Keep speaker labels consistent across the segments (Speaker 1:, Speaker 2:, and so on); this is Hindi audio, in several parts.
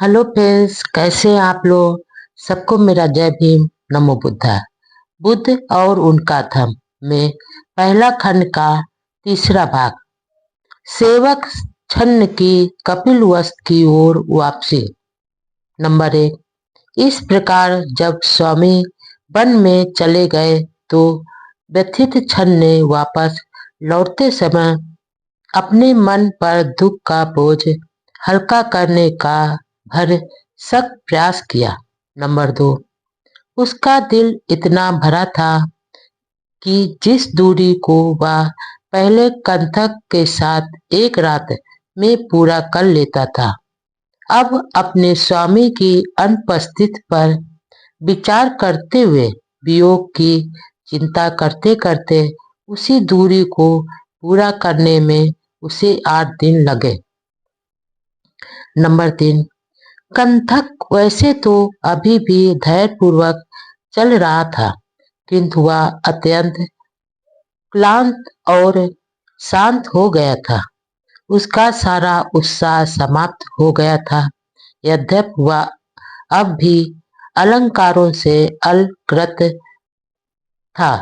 Speaker 1: हेलो फ्रेंड्स, कैसे हैं आप लोग। सबको मेरा जय भीम, नमो बुद्धा। बुद्ध और उनका धर्म में पहला खंड का तीसरा भाग। सेवक छन्न की कपिलवस्तु की ओर वापसी। नंबर 1। इस प्रकार जब स्वामी वन में चले गए तो व्यथित छन्न ने वापस लौटते समय अपने मन पर दुख का बोझ हल्का करने का भर सख्त प्रयास किया। नंबर 2। उसका दिल इतना भरा था कि जिस दूरी को वह पहले कंथक के साथ एक रात में पूरा कर लेता था, अब अपने स्वामी की अनुपस्थिति पर विचार करते हुए वियोग की चिंता करते करते उसी दूरी को पूरा करने में उसे 8 दिन लगे। नंबर 3। कंथक वैसे तो अभी भी धैर्यपूर्वक चल रहा था, किंतु वह अत्यंत क्लांत और शांत हो गया था। उसका सारा उत्साह समाप्त हो गया था। यद्यपि वह अब भी अलंकारों से अलकृत था,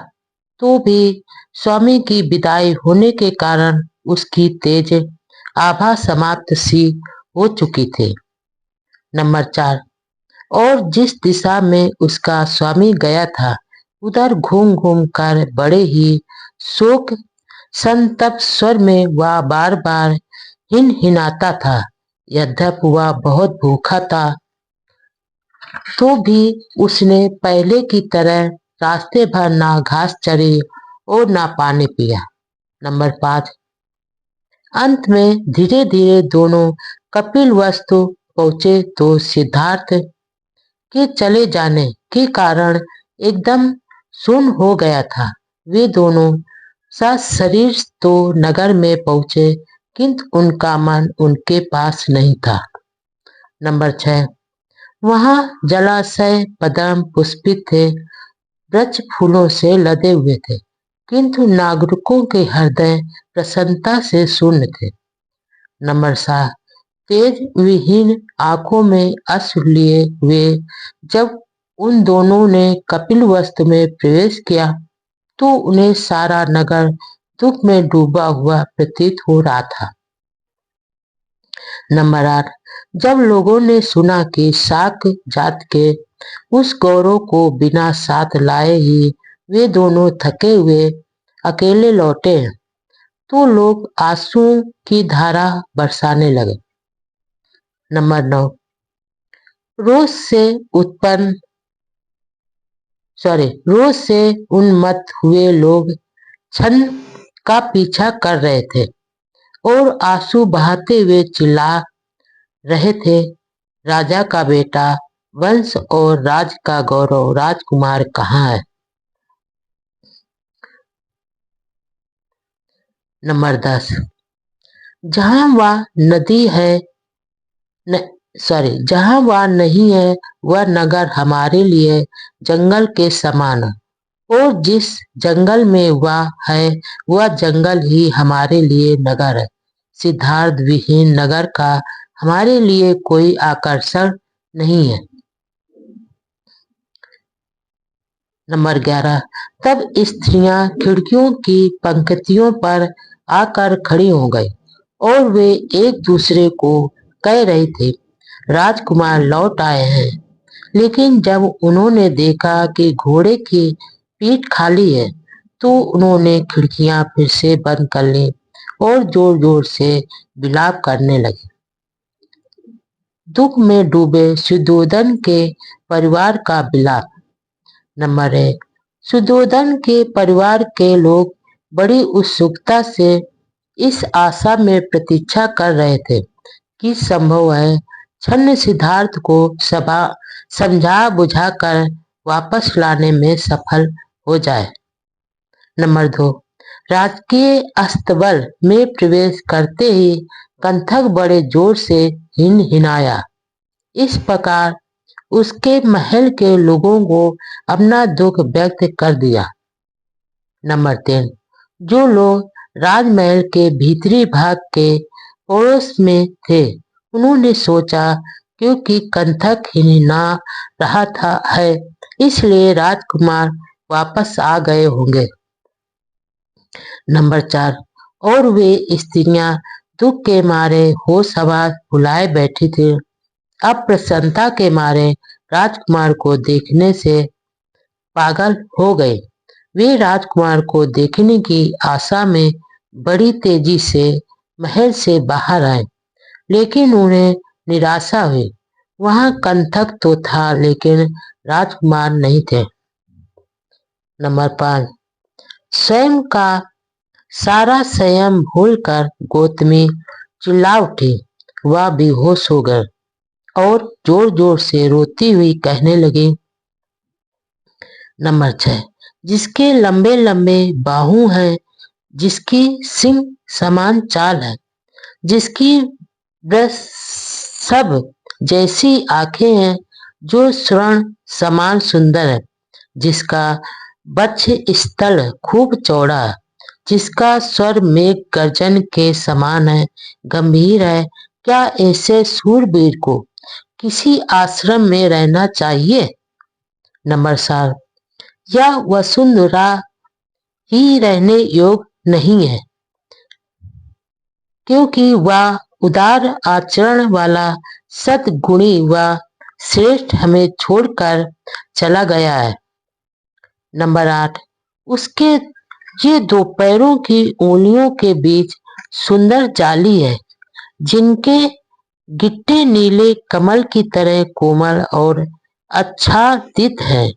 Speaker 1: तो भी स्वामी की विदाई होने के कारण उसकी तेज आभा समाप्त सी हो चुकी थी। नंबर 4। और जिस दिशा में उसका स्वामी गया था, उधर घूम घूम कर बड़े ही शोक संतप्त स्वर में वह बार बार हिनहिनाता था। यद्यपि वह बहुत भूखा था, तो भी उसने पहले की तरह रास्ते भर ना घास चरी और ना पानी पिया। नंबर 5। अंत में धीरे धीरे दोनों कपिलवस्तु पहुंचे तो सिद्धार्थ के चले जाने के कारण एकदम सुन्न हो गया था। वे दोनों सशरीर तो नगर में पहुंचे, किंतु उनका मन उनके पास नहीं था। नंबर 6। वहां जलाशय पद्म पुष्पित थे, वृक्ष फूलों से लदे हुए थे, किंतु नागरिकों के हृदय प्रसन्नता से शून्य थे। नंबर 7। तेज विहीन आंखों में अश्रु लिए हुए जब उन दोनों ने कपिलवस्तु में प्रवेश किया, तो उन्हें सारा नगर दुख में डूबा हुआ प्रतीत हो रहा था। नंबर 8। जब लोगों ने सुना कि शाक जात के उस गौरव को बिना साथ लाए ही वे दोनों थके हुए अकेले लौटे हैं, तो लोग आंसुओं की धारा बरसाने लगे। नंबर 9। रोष से उत्पन्न रोष से उन्मत्त हुए लोग छन्न का पीछा कर रहे थे और आंसू बहाते हुए चिल्ला रहे थे, राजा का बेटा, वंश और राज का गौरव राजकुमार कहाँ है। नंबर 10। जहां वह नदी है न, जहां वह नहीं है, वह नगर हमारे लिए जंगल के समान है, और जिस जंगल में वह है, वह जंगल ही हमारे लिए नगर है। सिद्धार्थ विहीन नगर का हमारे लिए कोई आकर्षण नहीं है। नंबर 11। तब स्त्रियां खिड़कियों की पंक्तियों पर आकर खड़ी हो गई और वे एक दूसरे को कह रही थी, राजकुमार लौट आए हैं। लेकिन जब उन्होंने देखा कि घोड़े की पीठ खाली है, तो उन्होंने खिड़कियां फिर से बंद कर ली और जोर जोर से विलाप करने लगी। दुख में डूबे सुद्धोधन के परिवार का विलाप। नंबर 1। सुद्धोधन के परिवार के लोग बड़ी उत्सुकता से इस आशा में प्रतीक्षा कर रहे थे कि संभव है छन्न सिद्धार्थ को समझा बुझाकर वापस लाने में सफल हो जाए। नंबर 2। राजकीय अस्तबल में प्रवेश करते ही कंथक बड़े जोर से हिनहिनाया। इस प्रकार उसके महल के लोगों को अपना दुख व्यक्त कर दिया। नंबर 3। जो लोग राजमहल के भीतरी भाग के पड़ोस में थे, उन्होंने सोचा क्योंकि कंथक हिना रहा था है, इसलिए राजकुमार वापस आ गए होंगे। नंबर 4, और वे स्त्रियां दुख के मारे होश हवास भुलाए बैठी थी। अब प्रसन्नता के मारे राजकुमार को देखने से पागल हो गए। वे राजकुमार को देखने की आशा में बड़ी तेजी से महल से बाहर आए, लेकिन उन्हें निराशा हुई। वहां कंथक तो था, लेकिन राजकुमार नहीं थे। नंबर 5, स्वयं का सारा संयम भूलकर गौतमी चिल्ला उठी। वह बेहोश हो गए और जोर जोर से रोती हुई कहने लगी। नंबर 6, जिसके लंबे लंबे बाहु हैं, जिसकी सिंह समान चाल है, जिसकी वृषभ जैसी आंखें हैं, जो स्वर्ण समान सुंदर है, जिसका वक्ष स्थल खूब चौड़ा है, जिसका स्वर मेघ गर्जन के समान है, गंभीर है, क्या ऐसे शूरवीर को किसी आश्रम में रहना चाहिए? नंबर 7, यह वसुंधरा ही रहने योग्य नहीं है, क्योंकि वह उदार आचरण वाला सद्गुणी व श्रेष्ठ हमें छोड़कर चला गया है। नंबर 8, उसके ये 2 पैरों की उंगलियों के बीच सुंदर जाली है, जिनके गिट्टे नीले कमल की तरह कोमल और आच्छादित है,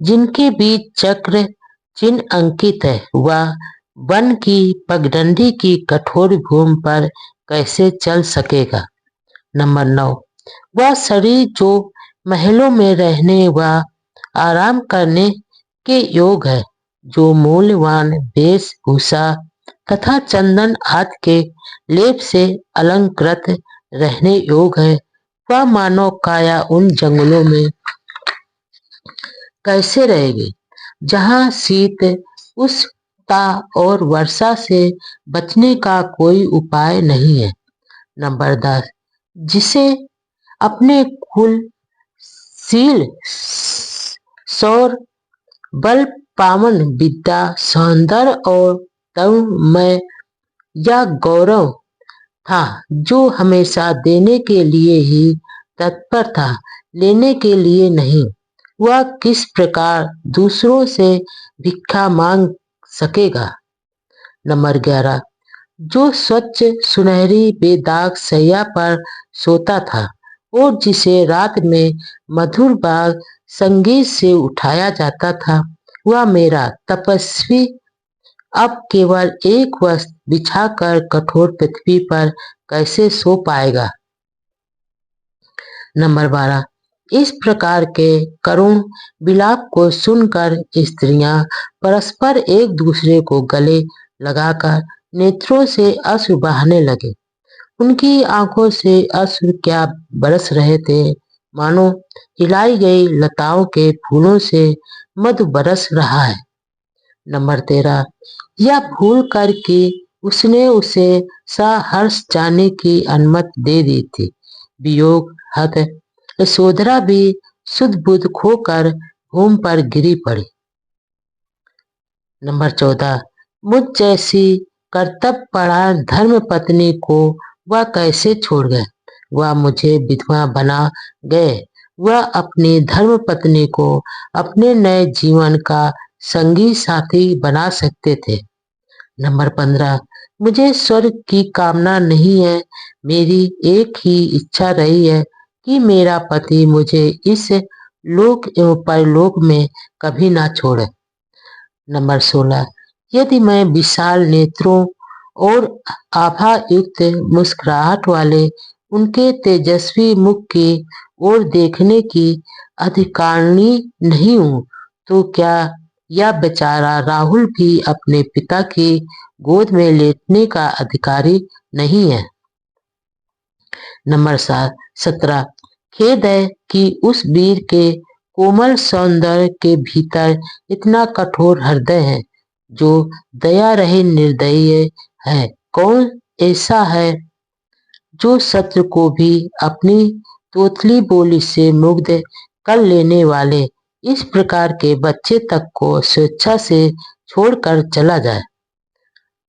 Speaker 1: जिनके बीच चक्र चिन्ह अंकित है। वह वन की पगडंडी की कठोर भूमि पर कैसे चल सकेगा? नंबर 9, वह शरीर जो महलों में रहने व आराम करने के योग है, जो मूल्यवान वेशभूषा तथा चंदन आदि के लेप से अलंकृत रहने योग है, वह मानव काया उन जंगलों में कैसे रहेगी, जहाँ शीत, उष्णता और वर्षा से बचने का कोई उपाय नहीं है। नंबर 10, जिसे अपने कुल, शील, शौर्य, बल, पावन, विद्या, सौंदर्य और तरुणमय या गौरव था, जो हमेशा देने के लिए ही तत्पर था, लेने के लिए नहीं। वह किस प्रकार दूसरों से भिक्षा मांग सकेगा? नंबर 11, जो स्वच्छ सुनहरी बेदाग शैया पर सोता था और जिसे रात में मधुर बाग संगीत से उठाया जाता था, वह मेरा तपस्वी अब केवल एक वस्त्र बिछाकर कठोर पृथ्वी पर कैसे सो पाएगा? नंबर 12, इस प्रकार के करुण विलाप को सुनकर स्त्रियां परस्पर एक दूसरे को गले लगाकर नेत्रों से अश्रु बहाने लगे। उनकी आंखों से अश्रु क्या बरस रहे थे, मानो हिलाई गई लताओं के फूलों से मधु बरस रहा है। नंबर 13, यह भूल कर कि उसने उसे सहर्ष जाने की अनुमति दे दी थी, वियोग हत यशोधरा भी सुध बुध खोकर भूमि पर गिरी पड़ी। नंबर 14, मुझ जैसी कर्तव्यपरायण धर्म पत्नी को वह कैसे छोड़ गए? वह मुझे विधवा बना गए। वह अपनी धर्म पत्नी को अपने नए जीवन का संगी साथी बना सकते थे। नंबर 15, मुझे स्वर्ग की कामना नहीं है, मेरी एक ही इच्छा रही है कि मेरा पति मुझे इस लोक एवं परलोक में कभी ना छोड़े। नंबर 16, यदि मैं विशाल नेत्रों और आभा युक्त मुस्कुराहट वाले उनके तेजस्वी मुख की ओर देखने की अधिकारिणी नहीं हूँ, तो क्या यह बेचारा राहुल भी अपने पिता की गोद में लेटने का अधिकारी नहीं है? नंबर 17, खेद है कि उस वीर के कोमल सौंदर्य के भीतर इतना कठोर हृदय है, जो दया रहे निर्दयी है। कौन ऐसा है जो शत्रु को भी अपनी तोतली बोली से मुग्ध कर लेने वाले इस प्रकार के बच्चे तक को स्वेच्छा से छोड़कर चला जाए।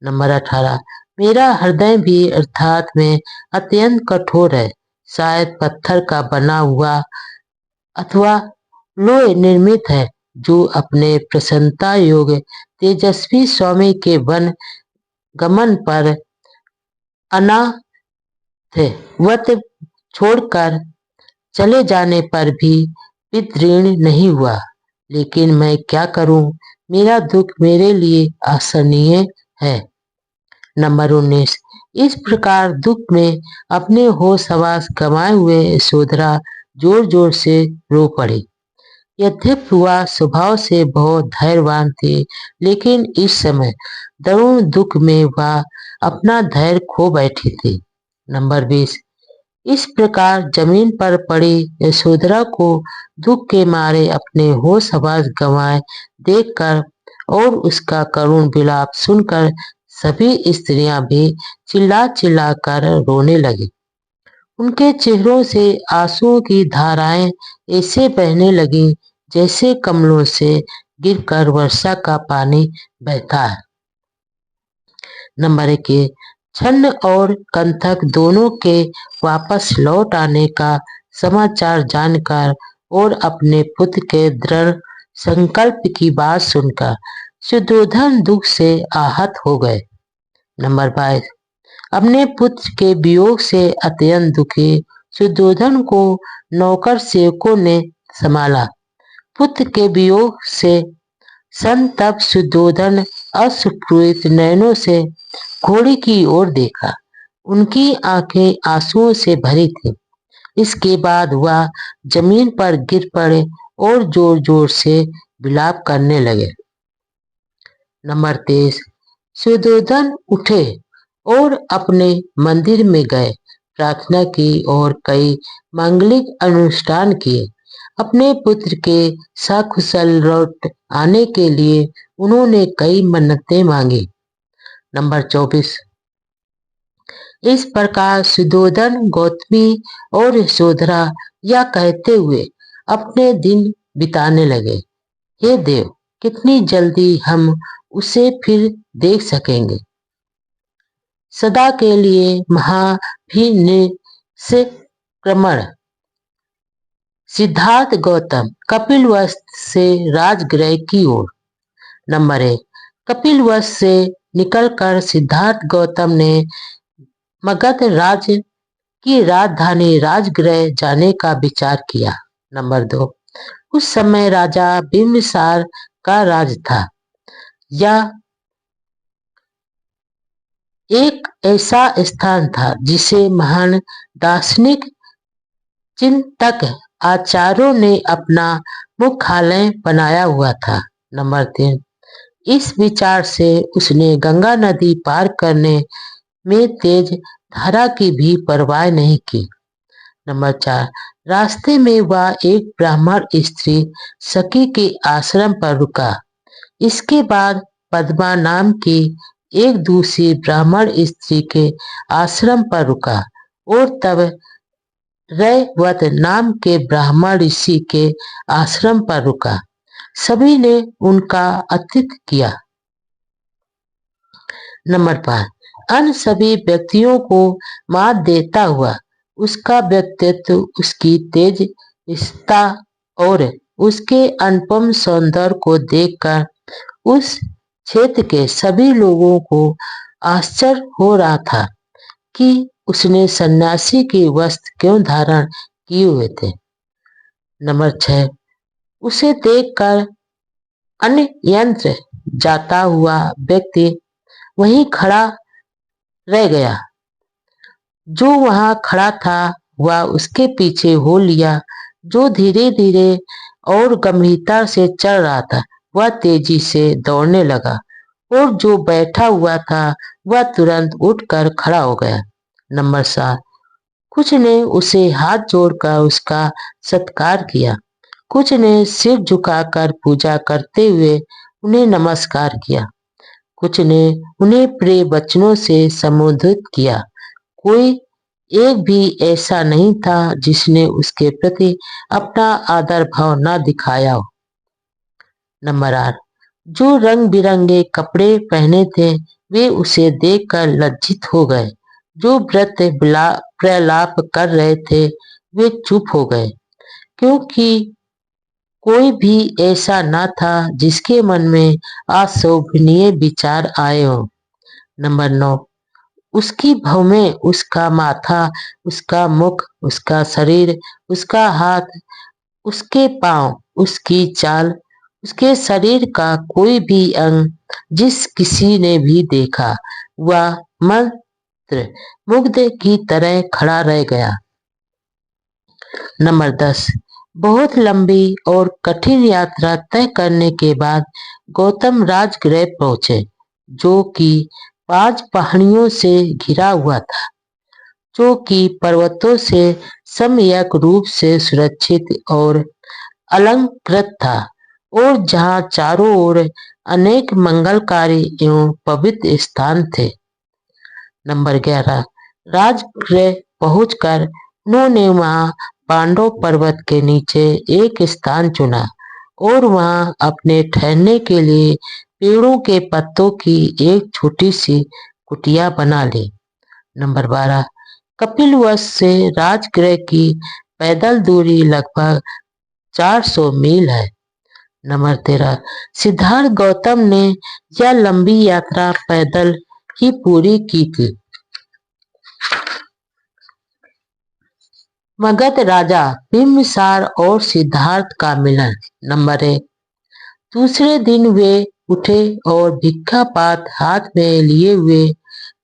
Speaker 1: नंबर 18, मेरा हृदय भी अर्थात में अत्यंत कठोर है, शायद पत्थर का बना हुआ अथवा लोहे निर्मित है, जो अपने प्रसन्नता योग्य तेजस्वी स्वामी के वन गमन पर अनाथवत छोड़कर चले जाने पर भी पितृण नहीं हुआ। लेकिन मैं क्या करूं, मेरा दुख मेरे लिए असहनीय है। नंबर 19, इस प्रकार दुख में अपने होश हवास गंवाए हुए यशोधरा जोर जोर से रो पड़ी। यद्यपि वह स्वभाव से बहुत धैर्यवान थी, लेकिन इस समय दारुण दुख में वह अपना धैर्य खो बैठी थी। नंबर 20, इस प्रकार जमीन पर पड़ी यशोधरा को दुख के मारे अपने होश हवास गंवाए देखकर और उसका करुण विलाप सुनकर सभी स्त्रियां भी चिल्ला चिल्ला कर रोने लगी। उनके चेहरों से आंसुओं की धाराएं ऐसे बहने लगी जैसे कमलों से गिरकर वर्षा का पानी बहता है। नंबर 21, छन्न और कंथक दोनों के वापस लौट आने का समाचार जानकर और अपने पुत्र के दृढ़ संकल्प की बात सुनकर सुद्धोधन दुख से आहत हो गए। नंबर 22, अपने पुत्र के वियोग से अत्यंत दुखी सुद्धोधन को नौकर सेवकों ने संभाला। पुत्र के वियोग से संतप्त सुद्धोधन अश्रुपूरित नयनों से घोड़ी की ओर देखा। उनकी आंखें आंसुओं से भरी थी। इसके बाद वह जमीन पर गिर पड़े और जोर जोर से विलाप करने लगे। नंबर 23, सुद्धोधन उठे और अपने मंदिर में गए, प्रार्थना की और कई मांगलिक अनुष्ठान किए। अपने पुत्र के सकुशल लौट आने के लिए उन्होंने कई मन्नतें मांगी। नंबर 24, इस प्रकार सुद्धोधन गौतमी और यशोधरा यह कहते हुए अपने दिन बिताने लगे, हे देव, कितनी जल्दी हम उसे फिर देख सकेंगे। सदा के लिए महाभिनिष्क्रमण। सिद्धार्थ गौतम कपिलवस्तु से राजगृह की ओर। नंबर 1, कपिलवस्तु से निकलकर सिद्धार्थ गौतम ने मगध राज्य की राजधानी राजगृह जाने का विचार किया। नंबर 2, उस समय राजा बिंबिसार का राज था। यह एक ऐसा स्थान था जिसे महान दार्शनिक चिंतक आचार्यों ने अपना मुख्यालय बनाया हुआ था। नंबर 3, इस विचार से उसने गंगा नदी पार करने में तेज धारा की भी परवाह नहीं की। नंबर 4, रास्ते में वह एक ब्राह्मण स्त्री सखी के आश्रम पर रुका। इसके बाद पद्मा नाम की एक दूसरी ब्राह्मण स्त्री के आश्रम पर रुका और तब रैवत नाम के ब्राह्मण ऋषि के आश्रम पर रुका। सभी ने उनका आतिथ्य किया। नंबर 5, अन्य सभी व्यक्तियों को मात देता हुआ उसका व्यक्तित्व, उसकी तेजस्ता और उसके अनुपम सौंदर्य को देखकर उस क्षेत्र के सभी लोगों को आश्चर्य हो रहा था कि उसने सन्यासी के वस्त्र क्यों धारण किए हुए थे। नंबर 6, उसे देखकर अन्य यंत्र जाता हुआ व्यक्ति वहीं खड़ा रह गया। जो वहां खड़ा था वह उसके पीछे हो लिया। जो धीरे धीरे और गंभीरता से चल रहा था वह तेजी से दौड़ने लगा और जो बैठा हुआ था वह तुरंत उठकर खड़ा हो गया। नंबर 7, कुछ ने उसे हाथ जोड़कर उसका सत्कार किया, कुछ ने सिर झुकाकर पूजा करते हुए उन्हें नमस्कार किया, कुछ ने उन्हें प्रिय वचनों से संबोधित किया, कोई एक भी ऐसा नहीं था जिसने उसके प्रति अपना आदर भाव न दिखाया हो। नंबर 8, जो रंग बिरंगे कपड़े पहने थे वे उसे देखकर लज्जित हो गए। जो व्रत प्रलाप कर रहे थे वे चुप हो गए, क्योंकि कोई भी ऐसा न था जिसके मन में अशोभनीय विचार आए हो। नंबर 9, उसकी भौहें, उसका माथा, उसका मुख, उसका शरीर, उसका हाथ, उसके पांव, उसकी चाल, उसके शरीर का कोई भी अंग जिस किसी ने भी देखा वह मंत्र मुग्ध की तरह खड़ा रह गया। नंबर 10, बहुत लंबी और कठिन यात्रा तय करने के बाद गौतम राजगृह पहुंचे, जो कि 5 पहाड़ियों से घिरा हुआ था, जो कि पर्वतों से सम्यक रूप से सुरक्षित और अलंकृत था, और जहाँ चारों ओर अनेक मंगलकारी एवं पवित्र स्थान थे। नंबर 11, राजगृह पहुंचकर उन्होंने वहां पांडव पर्वत के नीचे एक स्थान चुना और वहां अपने ठहरने के लिए पेड़ों के पत्तों की एक छोटी सी कुटिया बना ली। नंबर 12, कपिलवस्तु से राजगृह की पैदल दूरी लगभग 400 मील है। नंबर 13, सिद्धार्थ गौतम ने यह लंबी यात्रा पैदल ही पूरी की थी। मगध राजा बिम्बिसार और सिद्धार्थ का मिलन। नंबर 1, दूसरे दिन वे उठे और भिक्षा पात हाथ में लिए हुए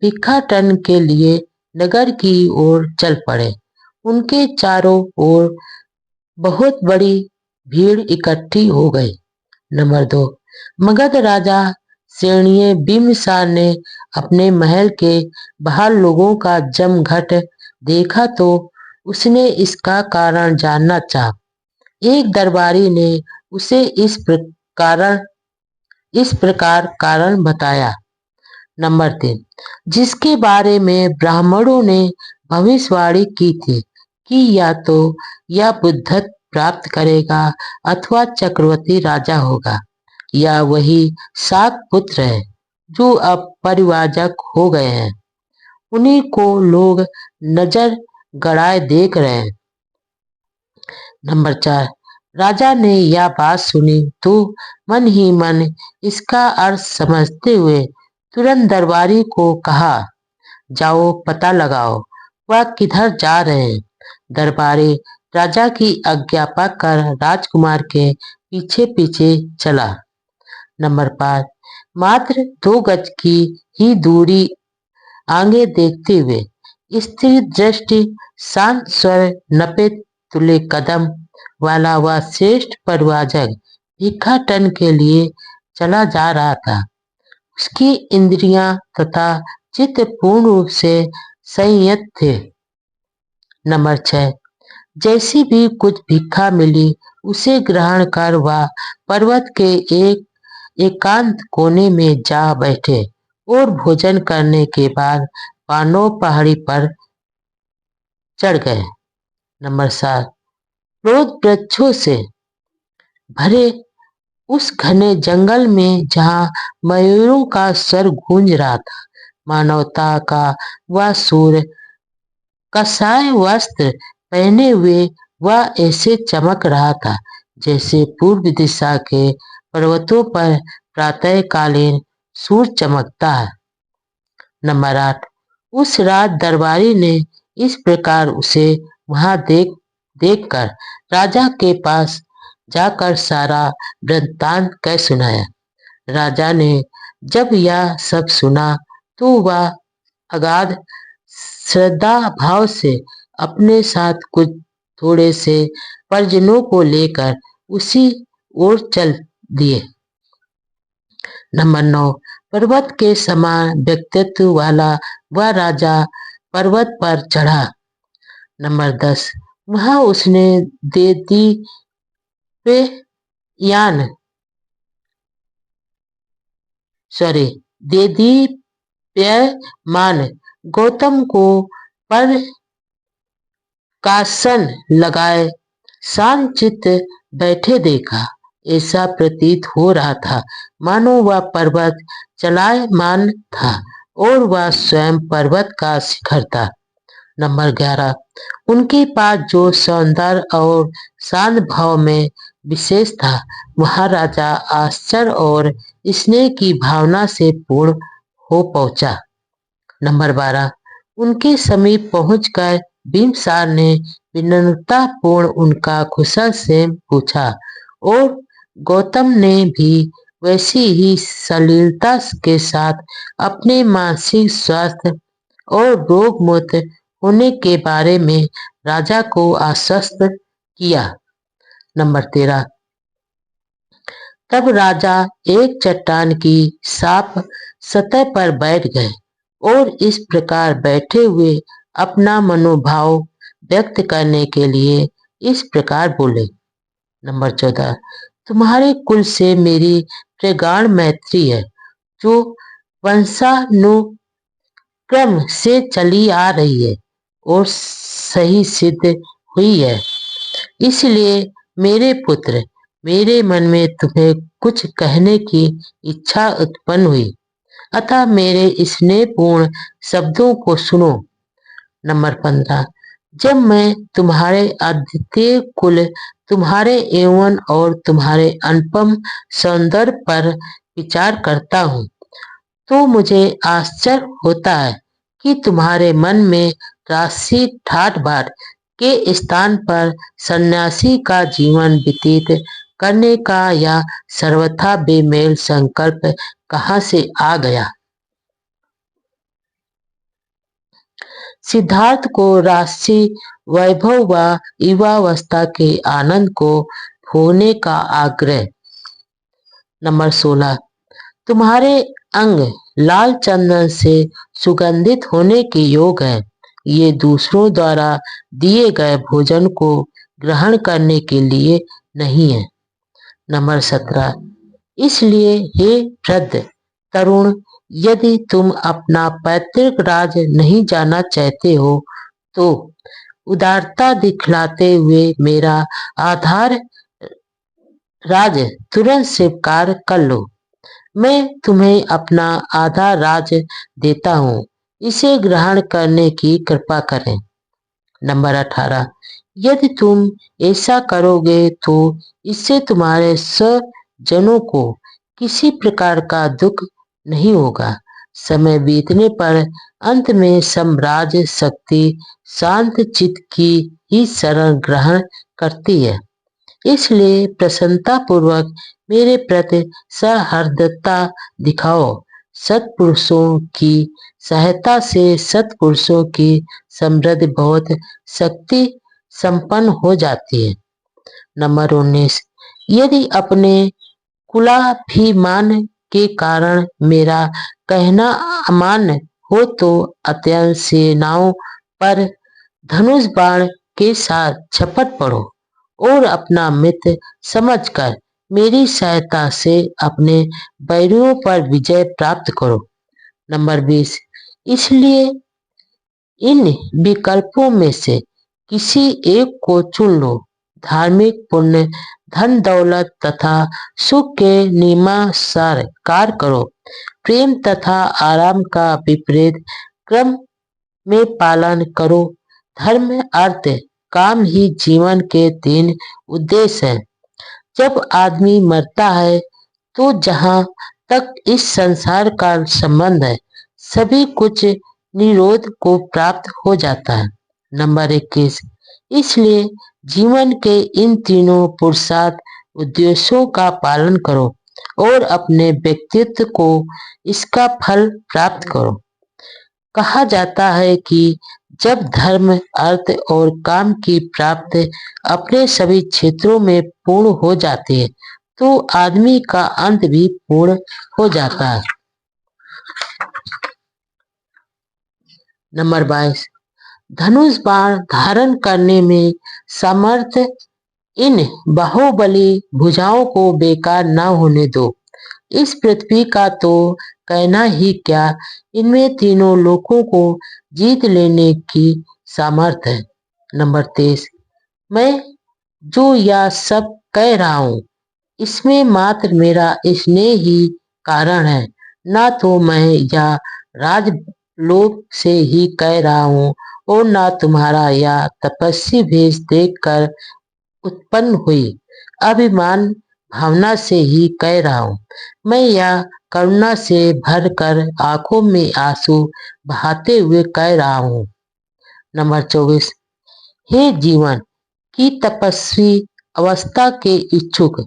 Speaker 1: भिक्षाटन के लिए नगर की ओर चल पड़े। उनके चारों ओर बहुत बड़ी भीड़ इकट्ठी हो गई। नंबर 2, मगध राजा श्रेणीय बिम्बिसार ने अपने महल के बाहर लोगों का जमघट देखा तो उसने इसका कारण जानना चाहा। एक दरबारी ने उसे इस प्रकार कारण बताया। नंबर 3, जिसके बारे में ब्राह्मणों ने भविष्यवाणी की थी कि या तो यह बुद्धत्व प्राप्त करेगा अथवा चक्रवर्ती राजा होगा, या वही शाक पुत्र है जो अब परिव्राजक हो गए हैं। उन्हीं को लोग नजर गड़ाए देख रहे हैं। नंबर 4, राजा ने यह बात सुनी तो मन ही मन इसका अर्थ समझते हुए तुरंत दरबारी को कहा, जाओ पता लगाओ वह किधर जा रहे हैं। दरबारी राजा की आज्ञा पाकर राजकुमार के पीछे पीछे चला। नंबर 5, मात्र 2 गज की ही दूरी आगे देखते हुए स्थिर दृष्टि शांत स्वर नपे तुले कदम वाला वह श्रेष्ठ परिव्राजक भिक्षाटन के लिए चला जा रहा था। उसकी इंद्रियां तथा चित्त पूर्ण रूप से संयत थे। नंबर 6, जैसी भी कुछ भिक्षा मिली उसे ग्रहण कर वह पर्वत के एक एकांत कोने में जा बैठे और भोजन करने के बाद पांडव पहाड़ी पर चढ़ गए। नंबर 7, क्रोध वृक्षों से भरे उस घने जंगल में जहाँ मयूरों का स्वर गूंज रहा था, मानवता का वह सूर्य कसाय वस्त्र पहने हुए वह ऐसे चमक रहा था जैसे पूर्व दिशा के पर्वतों पर प्रातःकालीन सूर्य चमकता है। नंबर 8, उस रात दरबारी ने इस प्रकार उसे वहां देखकर राजा के पास जाकर सारा वृत्तांत कह सुनाया। राजा ने जब यह सब सुना तो वह अगाध श्रद्धा भाव से अपने साथ कुछ थोड़े से परिजनों को लेकर उसी ओर चल दिए। नंबर 9, पर्वत के समान व्यक्तित्व वाला वह राजा पर्वत पर चढ़ा। नंबर 10, वहां उसने देदीप्यमान गौतम को पर कासन लगाए शांत चित्त बैठे देखा। ऐसा प्रतीत हो रहा था मानो वह पर्वत चलायमान था और वह स्वयं पर्वत का शिखर था। नंबर 11, उनके पास जो सौंदर्य और शांत भाव में विशेष था, महाराजा आश्चर्य और स्नेह की भावना से पूर्ण हो पहुंचा। नंबर 12, उनके समीप पहुंचकर बिम्बसार ने विनम्रता पूर्ण उनका कुशल से पूछा और गौतम ने भी वैसी ही सलीलता के साथ अपने मानसिक स्वास्थ्य और रोग मुक्त होने के बारे में राजा को आश्वस्त किया। नंबर 13, तब राजा एक चट्टान की साफ सतह पर बैठ गए और इस प्रकार बैठे हुए अपना मनोभाव व्यक्त करने के लिए इस प्रकार बोले। नंबर 14, तुम्हारे कुल से मेरी प्रगाढ़ मैत्री है, जो वंशानुक्रम से चली आ रही है और सही सिद्ध हुई है। इसलिए मेरे पुत्र, मेरे मन में तुम्हें कुछ कहने की इच्छा उत्पन्न हुई, अतः मेरे स्नेहपूर्ण शब्दों को सुनो। नंबर 15, जब मैं तुम्हारे अद्वितीय कुल, तुम्हारे यौवन और तुम्हारे अनुपम सौंदर्य पर विचार करता हूँ, तो मुझे आश्चर्य होता है कि तुम्हारे मन में राशि ठाट बाट के स्थान पर सन्यासी का जीवन व्यतीत करने का यह सर्वथा बेमेल संकल्प कहाँ से आ गया। सिद्धार्थ को राशि वैभव व युवावस्था के आनंद को भोगने का आग्रह। नंबर 16, तुम्हारे अंग लाल चंदन से सुगंधित होने के योग है, ये दूसरों द्वारा दिए गए भोजन को ग्रहण करने के लिए नहीं है। नंबर 17, इसलिए हे वृद्ध तरुण, यदि तुम अपना पैतृक राज नहीं जाना चाहते हो तो उदारता दिखलाते हुए मेरा आधार राज तुरंत स्वीकार कर लो। मैं तुम्हें अपना आधा राज देता हूँ, इसे ग्रहण करने की कृपा करें। नंबर 18, यदि तुम ऐसा करोगे तो इससे तुम्हारे स्वजनों को किसी प्रकार का दुख नहीं होगा। समय बीतने पर अंत में साम्राज्य शक्ति शांत चित्त की ही शरण ग्रहण करती है। इसलिए प्रसन्नता पूर्वक मेरे प्रति सहृदयता दिखाओ। सत्पुरुषों की सहायता से सत्पुरुषों की समृद्धि बहुत शक्ति संपन्न हो जाती है। नंबर 19, यदि अपने कुलाभिमान के कारण मेरा कहना अमान्य हो तो अत्यंत सेनाओं पर धनुष बाण के साथ झपट पड़ो और अपना मित्र समझकर मेरी सहायता से अपने बैरियों पर विजय प्राप्त करो। नंबर 20, इसलिए इन विकल्पों में से किसी एक को चुन लो। धार्मिक पुण्य, धन दौलत तथा सुख के नियमानुसार कार्य करो। प्रेम तथा आराम का विपरीत क्रम में पालन करो। धर्म, अर्थ, काम ही जीवन के 3 उद्देश्य हैं। जब आदमी मरता है तो जहाँ तक इस संसार का संबंध है, सभी कुछ निरोध को प्राप्त हो जाता है। नंबर 21, इसलिए जीवन के इन तीनों पुरुषार्थ उद्देश्यों का पालन करो और अपने व्यक्तित्व को इसका फल प्राप्त करो। कहा जाता है कि जब धर्म, अर्थ और काम की प्राप्ति अपने सभी क्षेत्रों में पूर्ण हो जाती है तो आदमी का अंत भी पूर्ण हो जाता है। नंबर 22, धनुष बाण धारण करने में समर्थ इन बाहुबली भुजाओं को बेकार न होने दो। इस पृथ्वी का तो कहना ही क्या, इनमें तीनों लोकों को जीत लेने की सामर्थ्य है। नंबर 23, मैं जो यह सब कह रहा हूँ इसमें मात्र मेरा स्नेह ही कारण है, ना तो मैं यह राजलोक से ही कह रहा हूँ और ना तुम्हारा यह तपस्वी भेष देखकर उत्पन्न हुई अभिमान भावना से ही कह रहा हूँ। मैं यह करुणा से भरकर आंखों में आंसू बहाते हुए कह रहा हूँ। नंबर 24, हे जीवन की तपस्वी अवस्था के इच्छुक,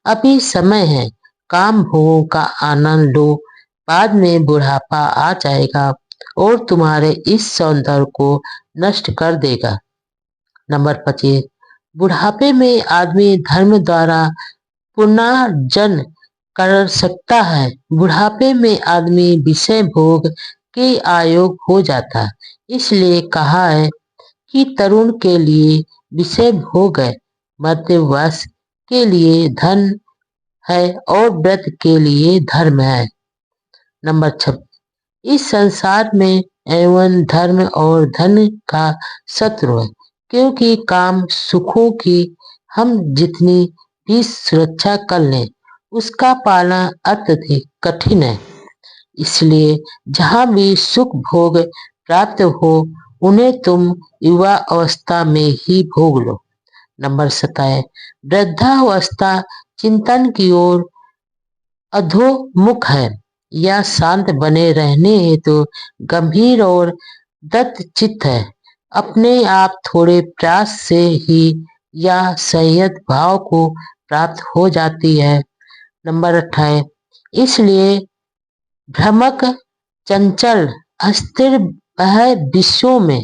Speaker 1: अभी समय है, काम भोगों का आनंद लो, बाद में बुढ़ापा आ जाएगा और तुम्हारे इस सौंदर्य को नष्ट कर देगा। नंबर 25, बुढ़ापे में आदमी धर्म द्वारा पुनर्जन्म कर सकता है। बुढ़ापे में आदमी विषय भोग के आयोग हो जाता है। इसलिए कहा है कि तरुण के लिए विषय भोग है, मध्य वयस के लिए धन है और वृद्ध के लिए धर्म है। नंबर 26, इस संसार में एवं धर्म और धन का शत्रु है, क्योंकि काम सुखों की हम जितनी भी सुरक्षा कर लें उसका पाना अत्यधिक कठिन है। इसलिए जहाँ भी सुख भोग प्राप्त हो उन्हें तुम युवा अवस्था में ही भोग लो। नंबर 27, वृद्धावस्था चिंतन की ओर अधोमुख है। यह शांत बने रहने हेतु गंभीर और दत्तचित्त है। अपने आप थोड़े प्रयास से ही यह संयत भाव को प्राप्त हो जाती है। नंबर 28, इसलिए भ्रमक चंचल अस्थिर वह विश्वों में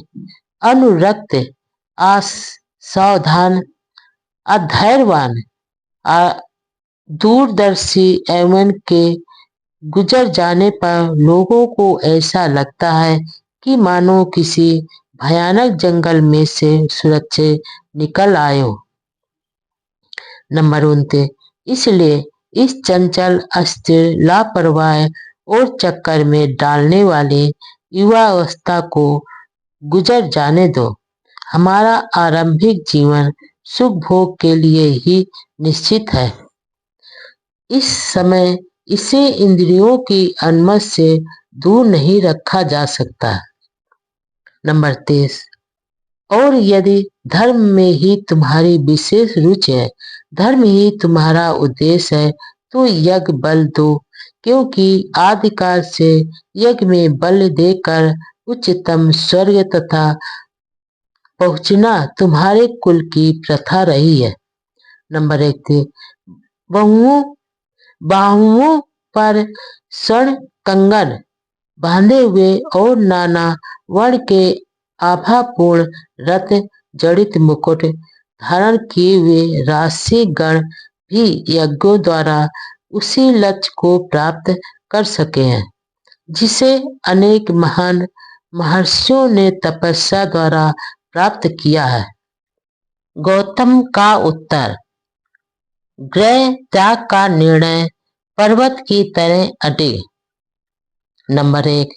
Speaker 1: अनुरक्त असावधान अधैर्यवान दूरदर्शी एवं के गुजर जाने पर लोगों को ऐसा लगता है कि मानो किसी भयानक जंगल में से सुरक्षित निकल आए हो। नंबर 29, इसलिए इस चंचल अस्थिर लापरवाह और चक्कर में डालने वाले युवा अवस्था को गुजर जाने दो। हमारा आरंभिक जीवन सुख भोग के लिए ही निश्चित है। इस समय इसे इंद्रियों की अनमत से दूर नहीं रखा जा सकता। नंबर 30, और यदि धर्म में ही तुम्हारी विशेष रुचि है, धर्म ही तुम्हारा उद्देश्य है, तो यज्ञ बल दो, क्योंकि आदिकाल से यज्ञ में बल देकर उच्चतम स्वर्ग तथा पहुंचना तुम्हारे कुल की प्रथा रही है। नंबर 31, बाहुओं पर स्वर्ण कंगन बांधे हुए और नाना वर्ण के आभापूर्ण रत जड़ित मुकुट धारण किए हुए राशि गण भी यज्ञों द्वारा उसी लक्ष्य को प्राप्त कर सके हैं जिसे अनेक महान महर्षियों ने तपस्या द्वारा प्राप्त किया है। गौतम का उत्तर, गृह त्याग का निर्णय पर्वत की तरह अडिग। नंबर 1,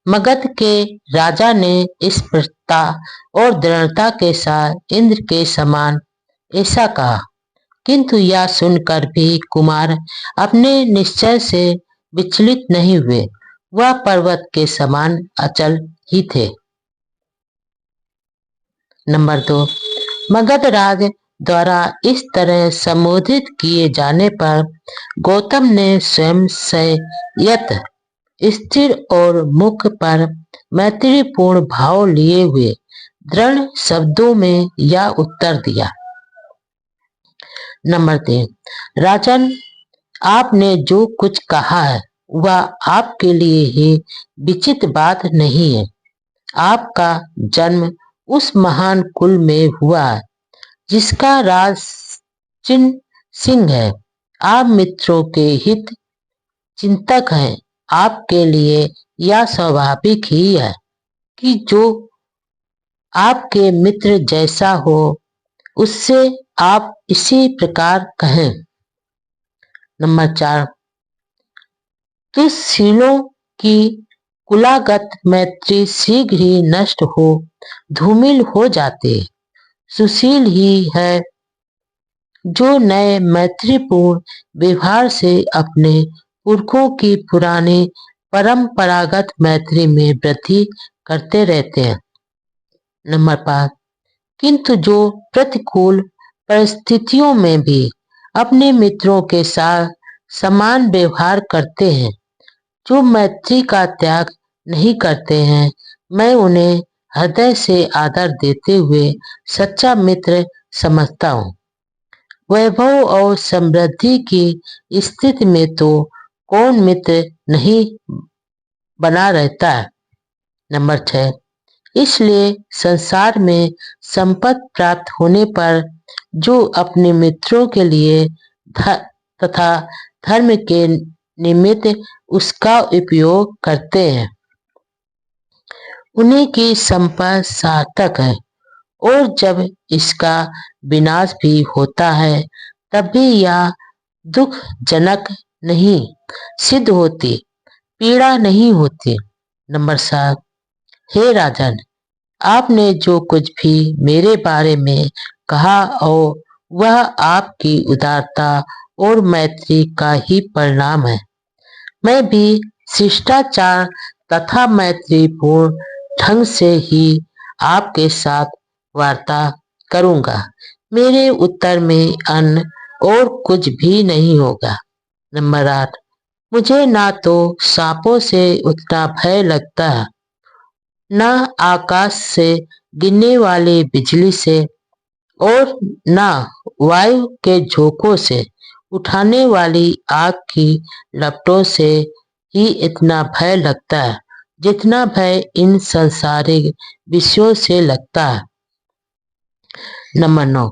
Speaker 1: मगध के राजा ने स्पष्टता और दृढ़ता के साथ इंद्र के समान ऐसा कहा, किंतु यह सुनकर भी कुमार अपने निश्चय से विचलित नहीं हुए। वह पर्वत के समान अचल ही थे। नंबर 2, मगध राज द्वारा इस तरह संबोधित किए जाने पर गौतम ने स्वयं संयत स्थिर और मुख पर मैत्रीपूर्ण भाव लिए हुए दृढ़ शब्दों में यह उत्तर दिया। नंबर 3, राजन, आपने जो कुछ कहा है वह आपके लिए ही विचित्र बात नहीं है। आपका जन्म उस महान कुल में हुआ है जिसका राज चिन्ह सिंह है। आप मित्रों के हित चिंतक हैं। आपके लिए यह स्वाभाविक ही है कि जो आपके मित्र जैसा हो उससे आप इसी प्रकार कहें। नंबर 4, दुष्शीलों की कुलागत मैत्री शीघ्र ही नष्ट हो धूमिल हो जाते। सुशील ही है जो नए मैत्रीपूर्ण व्यवहार से अपने पुरखों की पुरानी परंपरागत मैत्री में वृद्धि करते रहते हैं। नंबर 5, किंतु जो प्रतिकूल परिस्थितियों में भी अपने मित्रों के साथ समान व्यवहार करते हैं, जो मैत्री का त्याग नहीं करते हैं, मैं उन्हें हृदय से आदर देते हुए सच्चा मित्र समझता हूँ। वैभव और समृद्धि की स्थिति में तो कौन मित्र नहीं बना रहता है। नंबर 6, इसलिए संसार में संपत्ति प्राप्त होने पर जो अपने मित्रों के लिए तथा धर्म के निमित्त उसका उपयोग करते हैं, उन्हीं की संपत्ति सार्थक है, और जब इसका विनाश भी होता है तब भी यह दुखजनक नहीं सिद्ध होती, पीड़ा नहीं होती। नंबर 7, हे राजन, आपने जो कुछ भी मेरे बारे में कहा और वह आपकी उदारता और मैत्री का ही परिणाम है। मैं भी शिष्टाचार तथा मैत्रीपूर्ण ढंग से ही आपके साथ वार्ता करूंगा। मेरे उत्तर में अन्य और कुछ भी नहीं होगा। नंबर 8, मुझे ना तो सांपों से उतना भय लगता है, न आकाश से गिरने वाली बिजली से, और न वायु के झोंकों से उठाने वाली आग की लपटों से ही इतना भय लगता है जितना भय इन सांसारिक विषयों से लगता है। नंबर 9,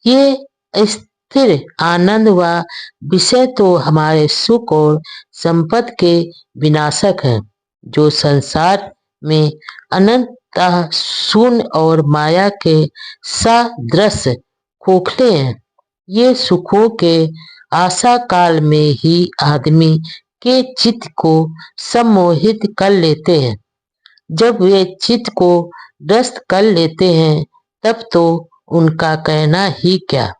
Speaker 1: ये स्थिर आनंद व विषय तो हमारे सुख और संपत्ति के विनाशक हैं, जो संसार में अनंततः शून्य और माया के सदृश खोखले हैं। ये सुखों के आशा काल में ही आदमी के चित्त को सम्मोहित कर लेते हैं। जब वे चित्त को ग्रस्त कर लेते हैं तब तो उनका कहना ही क्या।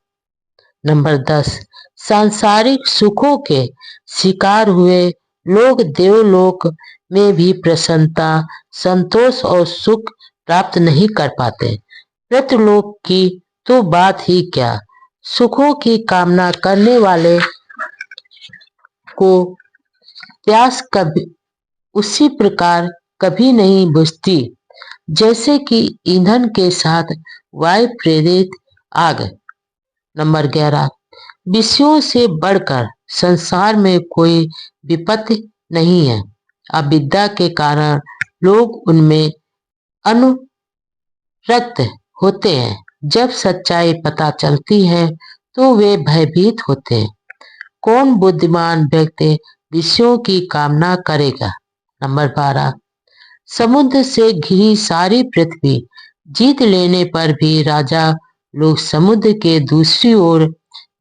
Speaker 1: नंबर 10, सांसारिक सुखों के शिकार हुए लोग देवलोक में भी प्रसन्नता, संतोष और सुख प्राप्त नहीं कर पाते। मृतलोक की तो बात ही क्या। सुखों की कामना करने वाले को प्यास कभी उसी प्रकार कभी नहीं बुझती जैसे कि ईंधन के साथ वायु प्रेरित आग। नंबर 11, विषयों से बढ़कर संसार में कोई विपत्ति नहीं है। अविद्या के कारण लोग उनमें अनुरक्त होते हैं। जब सच्चाई पता चलती है तो वे भयभीत होते हैं। कौन बुद्धिमान व्यक्ति विषयों की कामना करेगा। नंबर 12, समुद्र से घिरी सारी पृथ्वी जीत लेने पर भी राजा लोग समुद्र के दूसरी ओर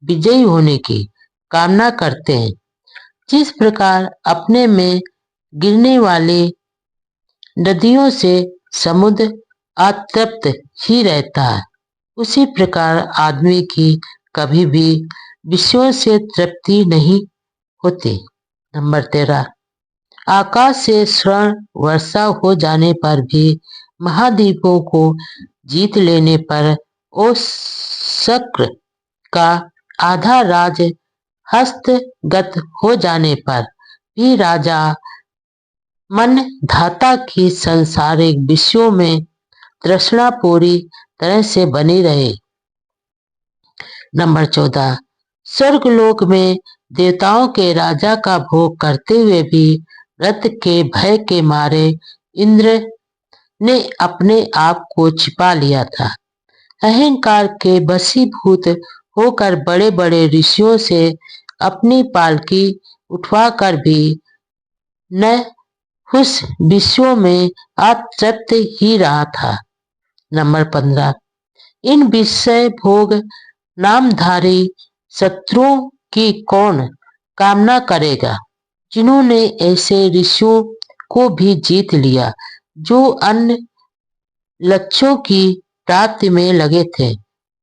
Speaker 1: विजयी होने की कामना करते हैं। जिस प्रकार अपने में गिरने वाली नदियों से समुद्र अतृप्त ही रहता है, उसी प्रकार आदमी की कभी भी विषयों से तृप्ति नहीं होती। नंबर 13, आकाश से स्वर्ण वर्षा हो जाने पर भी, महाद्वीपों को जीत लेने पर और शक्र का आधा राज हस्तगत हो जाने पर भी राजा मन धाता की सांसारिक विषयों में तृष्णा पूरी तरह से बनी रहे। नंबर 14, स्वर्गलोक में देवताओं के राजा का भोग करते हुए भी रथ के भय के मारे इंद्र ने अपने आप को छिपा लिया था। अहंकार के वशीभूत होकर बड़े बड़े ऋषियों से अपनी पालकी उठवाकर भी न उस विषयों में अतृप्त ही रहा था। नंबर 15, इन विषय भोग नामधारी शत्रुओं की कौन कामना करेगा, जिन्होंने ऐसे ऋषियों को भी जीत लिया, जो अन्य लक्ष्यों की प्राप्ति में लगे थे,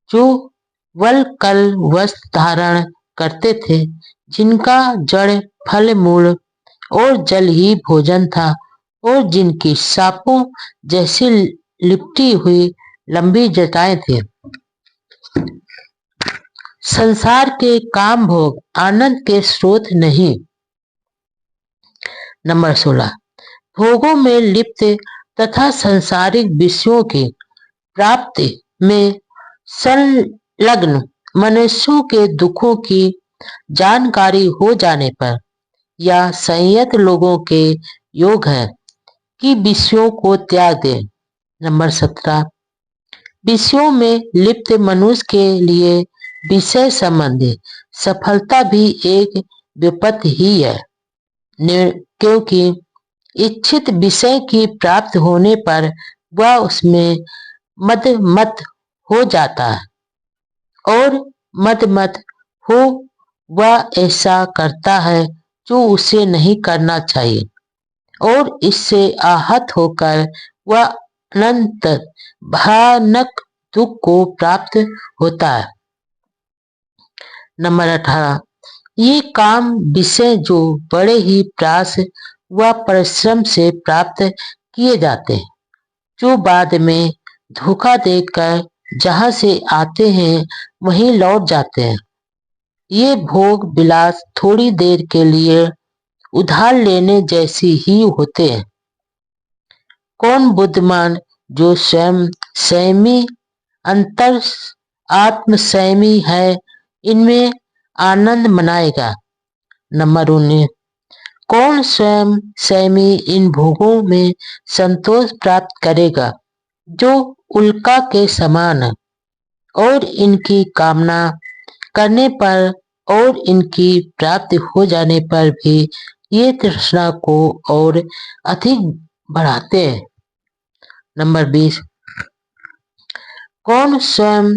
Speaker 1: जो वल कल वस्त्र धारण करते थे, जिनका जड़ फल मूल और जल ही भोजन था, और जिनकी सांपों जैसी लिपटी हुई लंबी जटाएं थी। संसार के काम भोग आनंद के स्रोत नहीं। नंबर 16, भोगों में लिप्त तथा सांसारिक विषयों की प्राप्ति में संलग्न मनुष्यों के दुखों की जानकारी हो जाने पर यह संयत लोगों के योग है कि विषयों को त्याग दें। नंबर 17, विषयों में लिप्त मनुष्य के लिए विषय संबंधी सफलता भी एक विपत्ति ही है, क्योंकि इच्छित विषय की प्राप्त होने पर वह उसमें मदमत हो जाता है, और मदमत हो वह ऐसा करता है जो उसे नहीं करना चाहिए, और इससे आहत होकर वह अनंत भयानक दुख को प्राप्त होता है। नंबर 18, ये काम विषय जो बड़े ही प्रयास व परिश्रम से प्राप्त किए जाते हैं, जो बाद में धोखा देकर जहां से आते हैं वहीं लौट जाते हैं। ये भोग विलास थोड़ी देर के लिए उधार लेने जैसी ही होते हैं। कौन बुद्धिमान जो स्वयं संयमी अंतर आत्म संयमी है, इनमें आनंद मनाएगा। नंबर 19, कौन स्वयं संयमी इन भोगों में संतोष प्राप्त करेगा, जो उल्का के समान है, और इनकी कामना करने पर और इनकी प्राप्ति हो जाने पर भी ये तृष्णा को और अधिक बढ़ाते हैं। नंबर 20, कौन स्वयं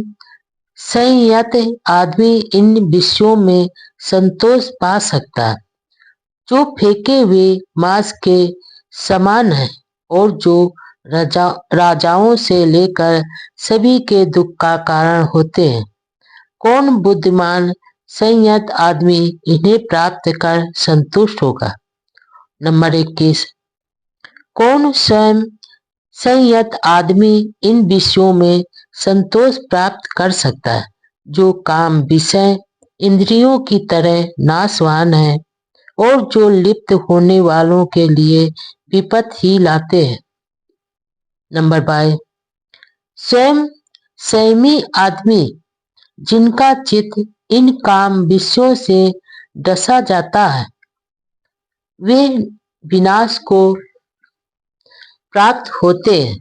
Speaker 1: संयत आदमी इन विषयों में संतोष पा सकता है, जो फेंके हुए मांस के समान है, और जो राजाओं से लेकर सभी के दुख का कारण होते हैं। कौन बुद्धिमान संयत आदमी इन्हें प्राप्त कर संतुष्ट होगा। नंबर 21, कौन स्वयं संयत आदमी इन विषयों में संतोष प्राप्त कर सकता है, जो काम विषय इंद्रियों की तरह नाशवान है, और जो लिप्त होने वालों के लिए विपत्ति ही लाते हैं। नंबर 22, स्वयं संयमी आदमी जिनका चित्त इन काम विषयों से डसा जाता है, वे विनाश को प्राप्त होते हैं,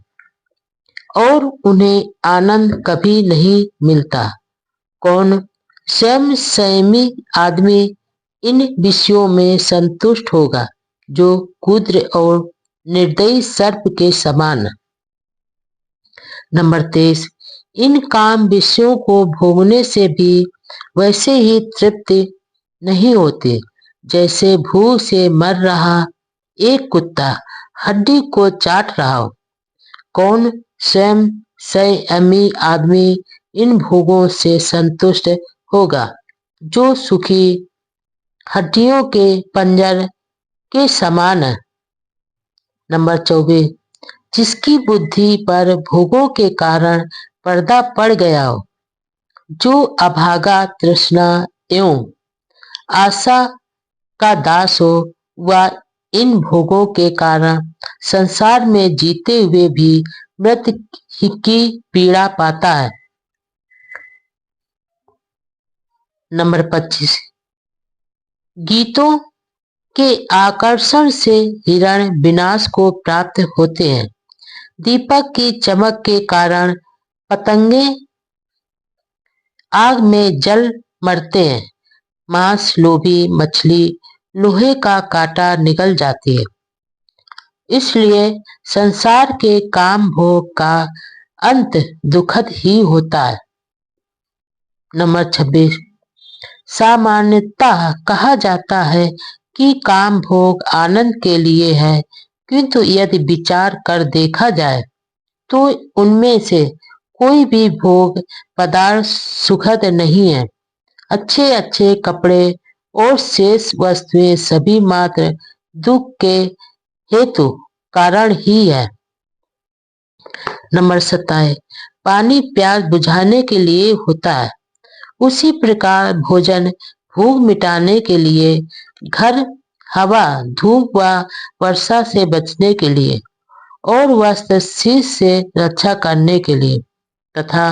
Speaker 1: और उन्हें आनंद कभी नहीं मिलता। कौन स्वयं संयमी आदमी इन विषयों में संतुष्ट होगा, जो कुद्र और निर्दयी सर्प के समान। नंबर 23, इन काम विषयों को भोगने से भी वैसे ही तृप्ति नहीं होती जैसे भूख से मर रहा एक कुत्ता हड्डी को चाट रहा हो। कौन स्वयं संयमी आदमी इन भोगों से संतुष्ट होगा, जो सुखी हड्डियों के पंजर के समान है। नंबर 24, जिसकी बुद्धि पर भोगों के कारण पर्दा पड़ गया हो, जो अभागा तृष्णा एवं आशा का दास हो, वह इन भोगों के कारण संसार में जीते हुए भी मृत्यु की पीड़ा पाता है। नंबर 25, गीतों के आकर्षण से हिरण विनाश को प्राप्त होते हैं। दीपक की चमक के कारण पतंगे आग में जल मरते हैं। मांस लोभी मछली लोहे का कांटा निगल जाती है। इसलिए संसार के काम भोग का अंत दुखद ही होता है। नंबर 26, सामान्यतः कहा जाता है कि काम भोग आनंद के लिए है, किंतु यदि विचार कर देखा जाए तो उनमें से कोई भी भोग पदार्थ सुखद नहीं है। अच्छे अच्छे कपड़े और शेष वस्तुएं सभी मात्र दुख के हेतु कारण ही है। नंबर 27, पानी प्यास बुझाने के लिए होता है, उसी प्रकार भोजन भूख मिटाने के लिए, घर हवा धूप व वर्षा से बचने के लिए और वस्त्र शीत से रक्षा करने के लिए तथा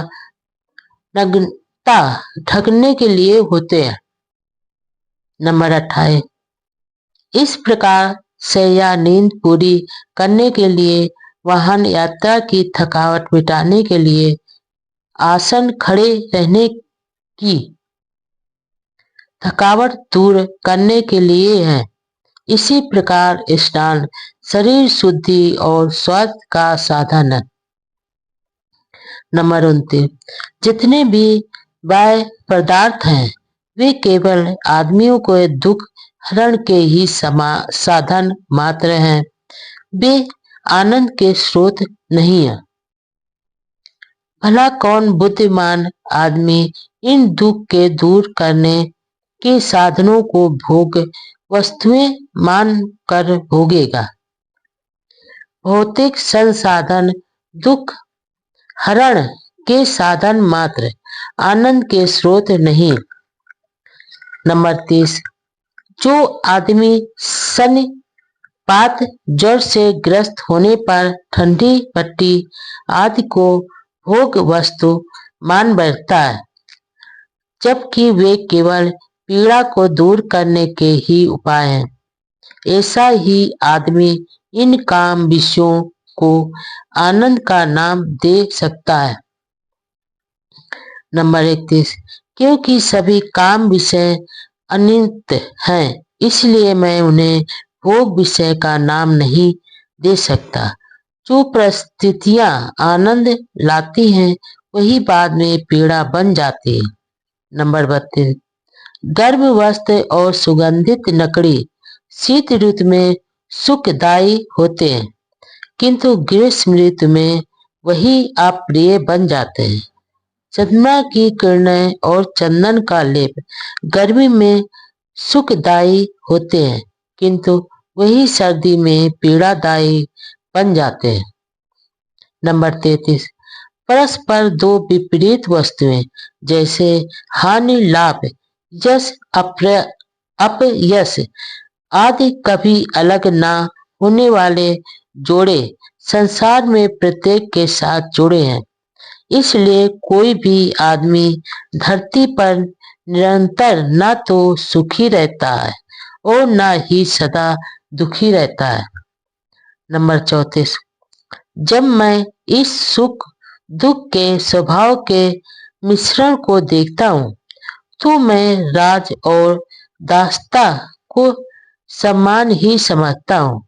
Speaker 1: नग्नता ढकने के लिए होते हैं। नंबर 28, इस प्रकार शैया नींद पूरी करने के लिए, वाहन यात्रा की थकावट मिटाने के लिए, आसन खड़े रहने की थकावट दूर करने के लिए है। इसी प्रकार स्नान शरीर शुद्धि और स्वास्थ्य का साधन है। नंबर 29, जितने भी बाह्य पदार्थ हैं वे केवल आदमियों को दुख हरण के ही साधन मात्र हैं, वे आनंद के स्रोत नहीं है। भला कौन बुद्धिमान आदमी इन दुख के दूर करने के साधनों को भोग वस्तुएं मान कर भोगेगा। भौतिक संसाधन दुख हरण के साधन मात्र, आनंद के स्रोत नहीं। नंबर 30, जो आदमी सन्निपात ज्वर से ग्रस्त होने पर ठंडी पट्टी आदि को भोग वस्तु मान बैठता है, जबकि वे केवल पीड़ा को दूर करने के ही उपाय हैं, ऐसा ही आदमी इन काम विषयों को आनंद का नाम दे सकता है। नंबर 31, क्योंकि सभी काम विषय अनित्य हैं, इसलिए मैं उन्हें भोग विषय का नाम नहीं दे सकता। जो परिस्थितियां आनंद लाती हैं वही बाद में पीड़ा बन जाती है। नंबर 32, गर्म वस्त्र और सुगंधित लकड़ी शीत ऋतु में सुखदायी होते हैं, किंतु ग्रीष्म ऋतु में वही अप्रिय बन जाते हैं। चंद्रमा की किरणें और चंदन का लेप गर्मी में सुखदायी होते हैं, किंतु वही सर्दी में पीड़ादायी बन जाते हैं। नंबर 33, परस्पर दो विपरीत वस्तुएं जैसे हानि लाभ, यश अपयश आदि कभी अलग ना होने वाले जोड़े संसार में प्रत्येक के साथ जुड़े हैं। इसलिए कोई भी आदमी धरती पर निरंतर न तो सुखी रहता है और न ही सदा दुखी रहता है। नंबर 34, जब मैं इस सुख दुख के स्वभाव के मिश्रण को देखता हूँ तो मैं राज और दासता को समान ही समझता हूँ,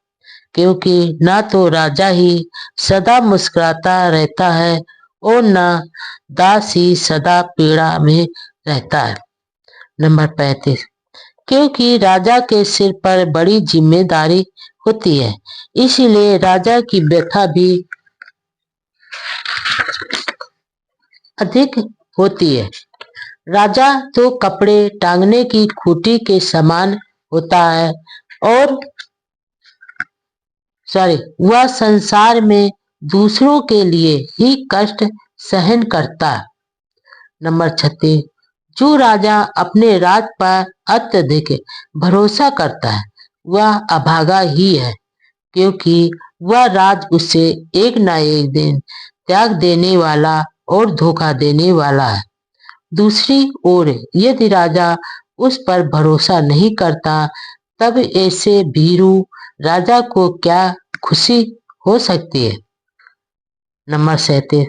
Speaker 1: क्योंकि न तो राजा ही सदा मुस्कुराता रहता है और न दास ही सदा पीड़ा में रहता है। नंबर 35, क्योंकि राजा के सिर पर बड़ी जिम्मेदारी होती है, इसीलिए राजा की व्यथा भी अधिक होती है। राजा तो कपड़े टांगने की खूंटी के समान होता है और वह संसार में दूसरों के लिए ही कष्ट सहन करता है। नंबर 36, जो राजा अपने राज पर अत्यधिक भरोसा करता है वह अभागा ही है, क्योंकि वह राज उसे एक न एक दिन त्याग देने वाला और धोखा देने वाला है। दूसरी ओर यदि राजा उस पर भरोसा नहीं करता तब ऐसे भीरू राजा को क्या खुशी हो सकती है। नंबर 37,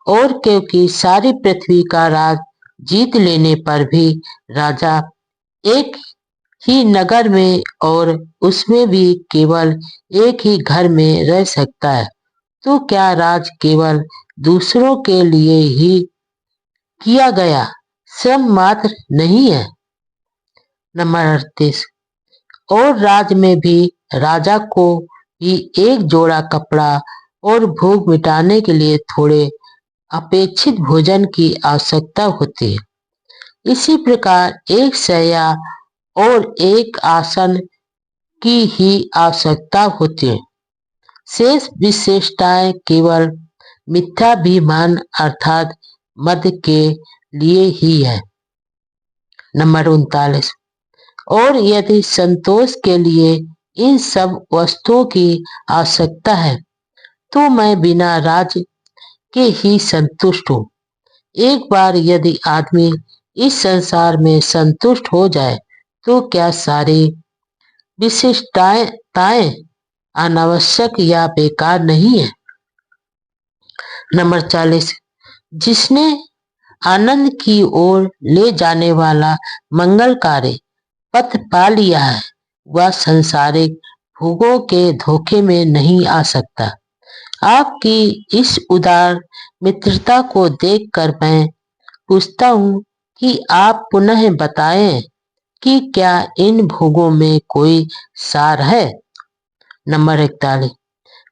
Speaker 1: और क्योंकि सारी पृथ्वी का राज जीत लेने पर भी राजा एक ही नगर में और उसमें भी केवल एक ही घर में रह सकता है, तो क्या राज केवल दूसरों के लिए ही किया गया श्रम मात्र नहीं है। नंबर 38, और राज में भी राजा को ही एक जोड़ा कपड़ा और भूख मिटाने के लिए थोड़े अपेक्षित भोजन की आवश्यकता होती है। इसी प्रकार एक शैया और एक आसन की ही आवश्यकता होती है। शेष विशेषताएं केवल मिथ्याभिमान अर्थात मद के लिए ही है। नंबर 39। और यदि संतोष के लिए इन सब वस्तुओं की आवश्यकता है तो मैं बिना राज के ही संतुष्ट हूँ। एक बार यदि आदमी इस संसार में संतुष्ट हो जाए तो क्या सारी विशिष्टताएं अनावश्यक या बेकार नहीं है। नंबर 40। जिसने आनंद की ओर ले जाने वाला मंगलकारी पथ पा लिया है वह संसारिक भोगों के धोखे में नहीं आ सकता। आपकी इस उदार मित्रता को देखकर मैं पूछता हूँ कि आप पुनः बताएं कि क्या इन भोगों में कोई सार है। नंबर 41।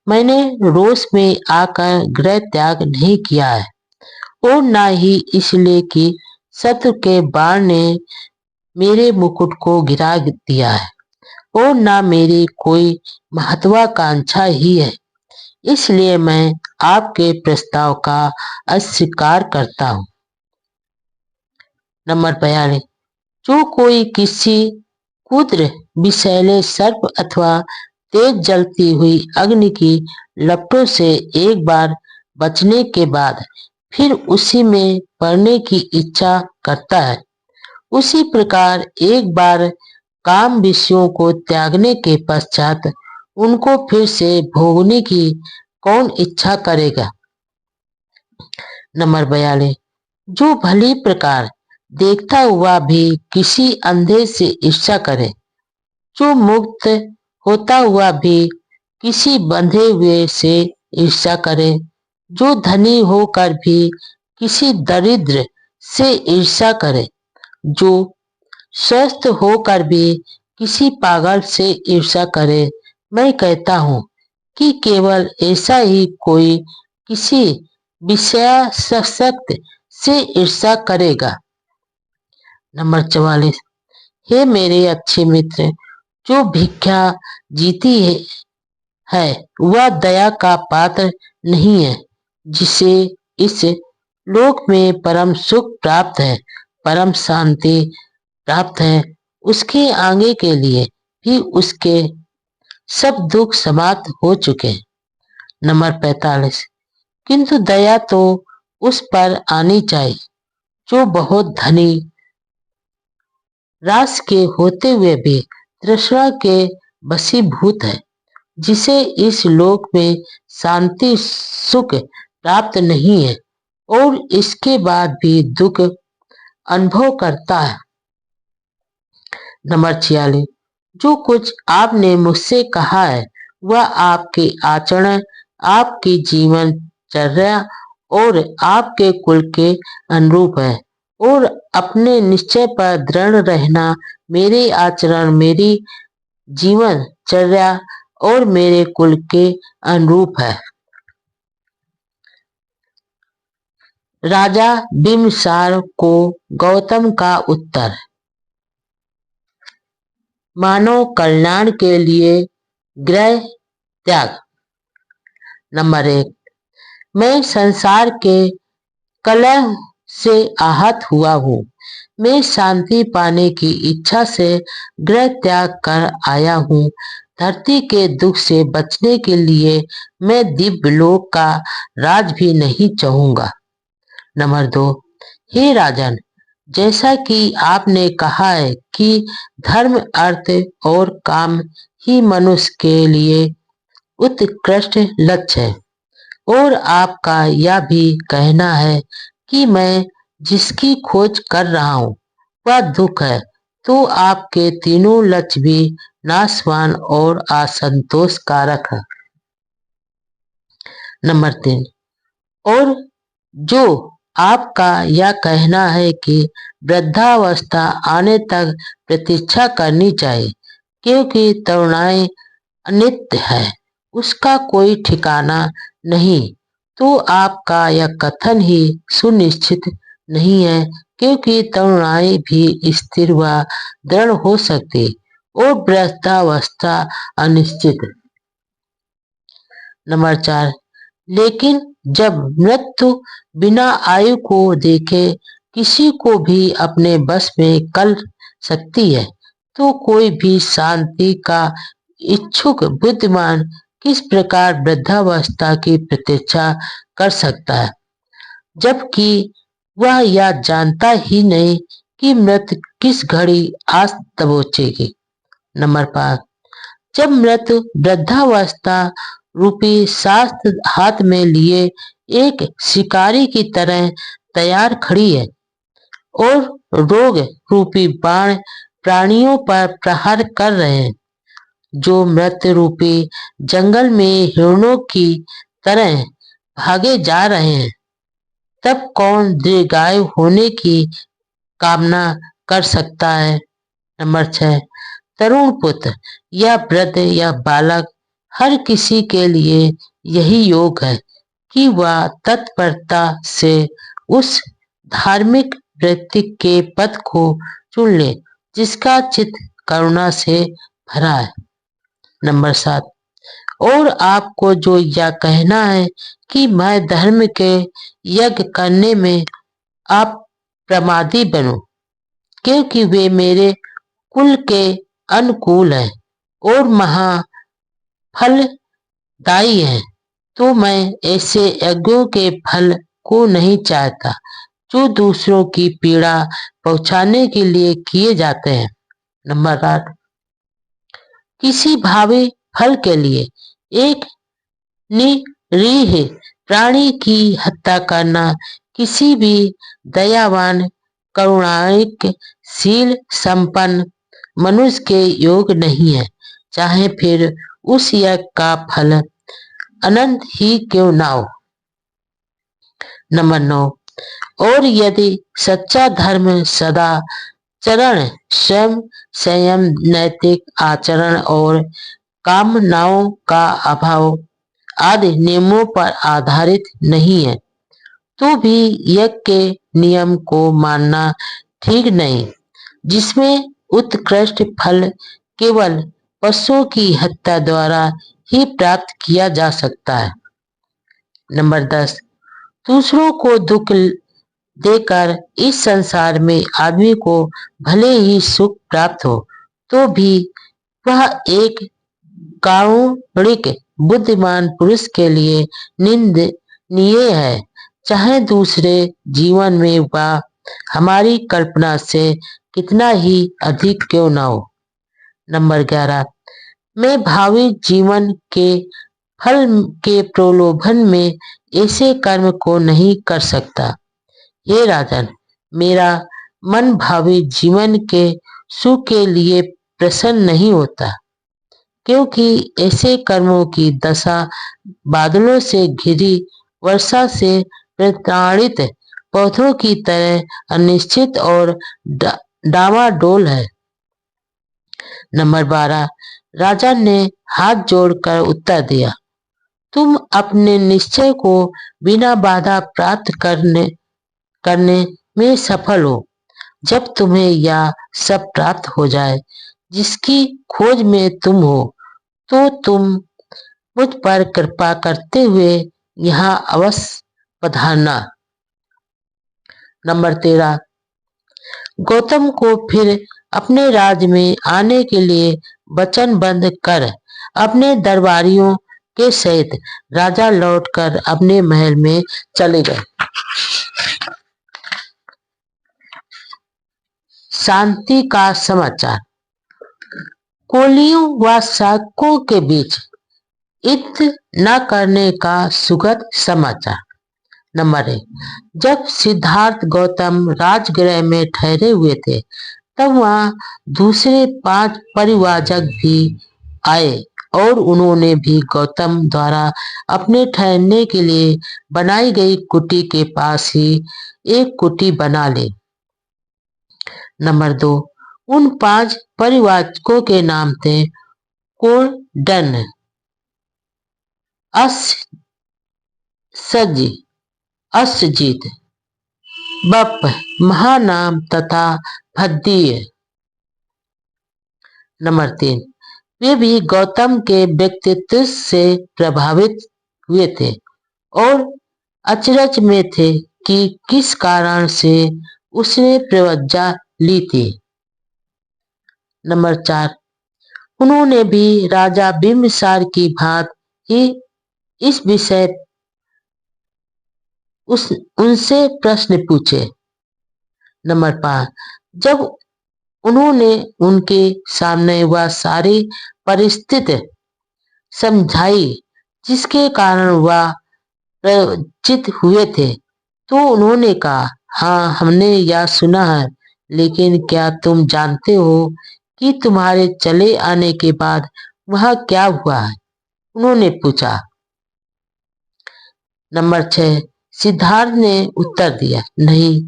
Speaker 1: मैंने रोष में आकर गृह त्याग नहीं किया है और न ही इसलिए कि शत्रु के बाण ने मेरे मुकुट को गिरा दिया है और न मेरी कोई महत्वाकांक्षा ही है, इसलिए मैं आपके प्रस्ताव का अस्वीकार करता हूँ। नंबर 42। जो कोई किसी कुद्र विषैले सर्प अथवा तेज जलती हुई अग्नि की लपटों से एक बार बचने के बाद फिर उसी में पड़ने की इच्छा करता है, उसी प्रकार एक बार काम विषयों को त्यागने के पश्चात उनको फिर से भोगने की कौन इच्छा करेगा। नंबर 42। जो भली प्रकार देखता हुआ भी किसी अंधे से ईर्ष्या करे, जो मुक्त होता हुआ भी किसी बंधे हुए से ईर्ष्या करे, जो धनी होकर भी किसी दरिद्र से ईर्ष्या करे, जो स्वस्थ होकर भी किसी पागल से ईर्ष्या करे, मैं कहता हूँ कि केवल ऐसा ही कोई किसी विषयासक्त से ईर्ष्या करेगा। नंबर 44। हे मेरे अच्छे मित्र, जो भिक्षा जीती है वह दया का पात्र नहीं है। जिसे इस लोक में परम सुख प्राप्त है, परम शांति प्राप्त है, उसके आगे के लिए भी उसके सब दुख समाप्त हो चुके। नंबर 45। किंतु दया तो उस पर आनी चाहिए जो बहुत धनी रास के होते हुए भी तृष्णा के वशीभूत है, जिसे इस लोक में शांति सुख प्राप्त नहीं है और इसके बाद भी दुख अनुभव करता है। नंबर 46। जो कुछ आपने मुझसे कहा है वह आपके आचरण, आपकी जीवनचर्या और आपके कुल के अनुरूप है और अपने निश्चय पर दृढ़ रहना मेरे आचरण, मेरी जीवनचर्या और मेरे कुल के अनुरूप है। राजा बिम्बसार को गौतम का उत्तर। मानव कल्याण के लिए गृह त्याग। नंबर 1। मैं संसार के कलह से आहत हुआ हूँ। मैं शांति पाने की इच्छा से गृह त्याग कर आया हूँ। धरती के दुख से बचने के लिए मैं दिव्य लोक का राज भी नहीं चाहूंगा। नंबर 2। हे राजन, जैसा कि आपने कहा है कि धर्म, अर्थ और काम ही मनुष्य के लिए उत्कृष्ट लक्ष्य है और आपका यह भी कहना है कि मैं जिसकी खोज कर रहा हूँ वह दुख है, तो आपके तीनों लक्ष्य भी नाशवान और असंतोष कारक है। नंबर 3। और जो आपका यह कहना है कि वृद्धावस्था आने तक प्रतीक्षा करनी चाहिए क्योंकि तरुणाई अनित्य है उसका कोई ठिकाना नहीं, तो आपका यह कथन ही सुनिश्चित नहीं है, क्योंकि तरुणाई भी स्थिर व दृढ़ हो सकती और वृद्धावस्था अनिश्चित। नंबर 4, लेकिन जब मृत्यु बिना आयु को देखे किसी को भी अपने बस में कर सकती है, तो कोई भी शांति का इच्छुक बुद्धिमान किस प्रकार वृद्धावस्था की प्रतीक्षा कर सकता है, जबकि वह यह जानता ही नहीं कि मृत्यु किस घड़ी आ दबोचेगी। नंबर 5, जब मृत्यु वृद्धावस्था रूपी शास्त्र हाथ में लिए एक शिकारी की तरह तैयार खड़ी है और रोग रूपी बाण प्राणियों पर प्रहार कर रहे हैं, जो मृत्यु रूपी जंगल में हिरणों की तरह भागे जा रहे हैं, तब कौन दीर्घायु होने की कामना कर सकता है। नंबर 6, तरुण पुत्र या वृद्ध या बालक, हर किसी के लिए यही योग है कि वह तत्परता से उस धार्मिक व्यक्ति के पद को चुन ले जिसका चित्त करुणा से भरा है। नंबर 7, और आपको जो यह कहना है कि मैं धर्म के यज्ञ करने में आप प्रमादी बनूं, क्योंकि वे मेरे कुल के अनुकूल है और महाफलदायी है, तो मैं ऐसे यज्ञों के फल को नहीं चाहता जो दूसरों की पीड़ा पहुंचाने के लिए किए जाते हैं। नंबर 8, किसी भावी फल के लिए एक निरीह प्राणी की हत्या करना किसी भी दयावान करुणानिक शील संपन्न मनुष्य के योग नहीं है, चाहे फिर उस यज्ञ का फल अनंत ही क्यों ना हो। नंबर 9, और यदि सच्चा धर्म सदा चरण स्वयं संयम नैतिक आचरण और कामनाओं का अभाव आदि नियमों पर आधारित नहीं है, तो भी यज्ञ के नियम को मानना ठीक नहीं, जिसमें उत्कृष्ट फल केवल पशुओं की हत्या द्वारा ही प्राप्त किया जा सकता है। नंबर 10, दूसरों को दुख देकर इस संसार में आदमी को भले ही सुख प्राप्त हो, तो भी वह एक कारुणिक बुद्धिमान पुरुष के लिए निंदनीय है, चाहे दूसरे जीवन में वह हमारी कल्पना से कितना ही अधिक क्यों न हो। नंबर 11, मैं भावी जीवन के फल के प्रलोभन में ऐसे कर्म को नहीं कर सकता। हे राजन, मेरा मन भावी जीवन के सुख के लिए प्रसन्न नहीं होता, क्योंकि ऐसे कर्मों की दशा बादलों से घिरी वर्षा से प्रताड़ित पौधों की तरह अनिश्चित और डामाडोल है। नंबर 12, राजा ने हाथ जोड़कर उत्तर दिया, तुम अपने निश्चय को बिना बाधा प्राप्त करने में सफल हो। जब तुम्हें यह सब प्राप्त हो जाए जिसकी खोज में तुम हो, तो तुम मुझ पर कृपा करते हुए यहाँ अवश्य पधारना। नंबर 13, गौतम को फिर अपने राज्य में आने के लिए वचनबद्ध कर अपने दरबारियों के सहित राजा लौटकर अपने महल में चले गए। शांति का समाचार। कोलियों व शासकों के बीच युद्ध न करने का सुखद समाचार। नंबर 1, जब सिद्धार्थ गौतम राजगृह में ठहरे हुए थे, तब वहां दूसरे 5 परिवाजक भी आए और उन्होंने भी गौतम द्वारा अपने ठहरने के लिए बनाई गई कुटी के पास ही एक कुटी बना ली। नंबर 2, उन 5 परिवाचकों के नाम थे कोडन, सजी अश्वजीत, बप महानाम तथा भद्दीय। नंबर 3, वे भी गौतम के व्यक्तित्व से प्रभावित हुए थे और अचरज में थे कि किस कारण से उसने प्रवज्जा ली थी। नंबर 4, उन्होंने भी राजा बिम्बिसार की भांति ही इस विषय उनसे प्रश्न पूछे। नंबर 5, जब उन्होंने उनके सामने वह सारी परिस्थिति समझाई जिसके कारण वह प्रवज्जित हुए थे, तो उन्होंने कहा, हाँ, हमने यह सुना है, लेकिन क्या तुम जानते हो कि तुम्हारे चले आने के बाद वहां क्या हुआ है? उन्होंने पूछा। नंबर 6, सिद्धार्थ ने उत्तर दिया, नहीं।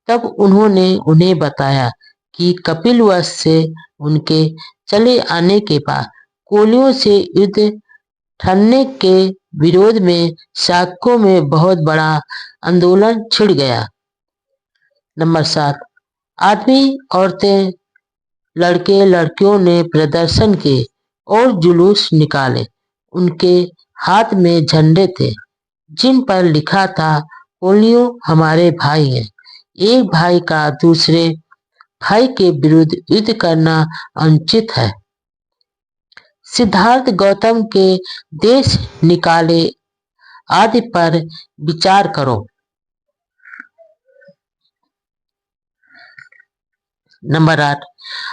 Speaker 1: तब उन्होंने उन्हें बताया कि कपिलवस्तु से उनके चले आने के बाद कोलियों से युद्ध ठनने के विरोध में शाक्यों में बहुत बड़ा आंदोलन छिड़ गया। नंबर 7, आदमी, औरतें, लड़के लड़कियों ने प्रदर्शन किए और जुलूस निकाले। उनके हाथ में झंडे थे जिन पर लिखा था, कोलियों हमारे भाई हैं, एक भाई का दूसरे भाई के विरुद्ध युद्ध करना अनुचित है। सिद्धार्थ गौतम के देश निकाले आदि पर विचार करो। नंबर 8,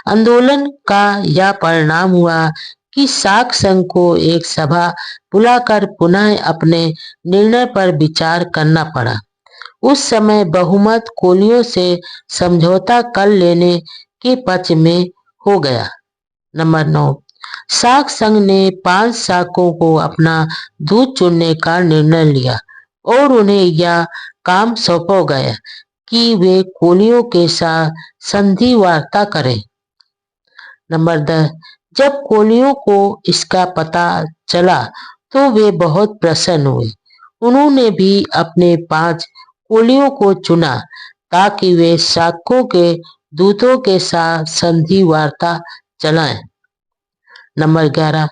Speaker 1: आंदोलन का यह परिणाम हुआ कि शाक संघ को एक सभा बुलाकर पुनः अपने निर्णय पर विचार करना पड़ा। उस समय बहुमत कोलियों से समझौता कर लेने के पक्ष में हो गया। नंबर 9, शाक संघ ने 5 शाकों को अपना दूत चुनने का निर्णय लिया और उन्हें यह काम सौंपा गया कि वे कोलियों के साथ संधि वार्ता करें। नंबर 10, जब कोलियों को इसका पता चला तो वे बहुत प्रसन्न हुए। उन्होंने भी अपने 5 कोलियों को चुना ताकि वे शाकों के दूतों के साथ संधि वार्ता चलाएं। नंबर 11,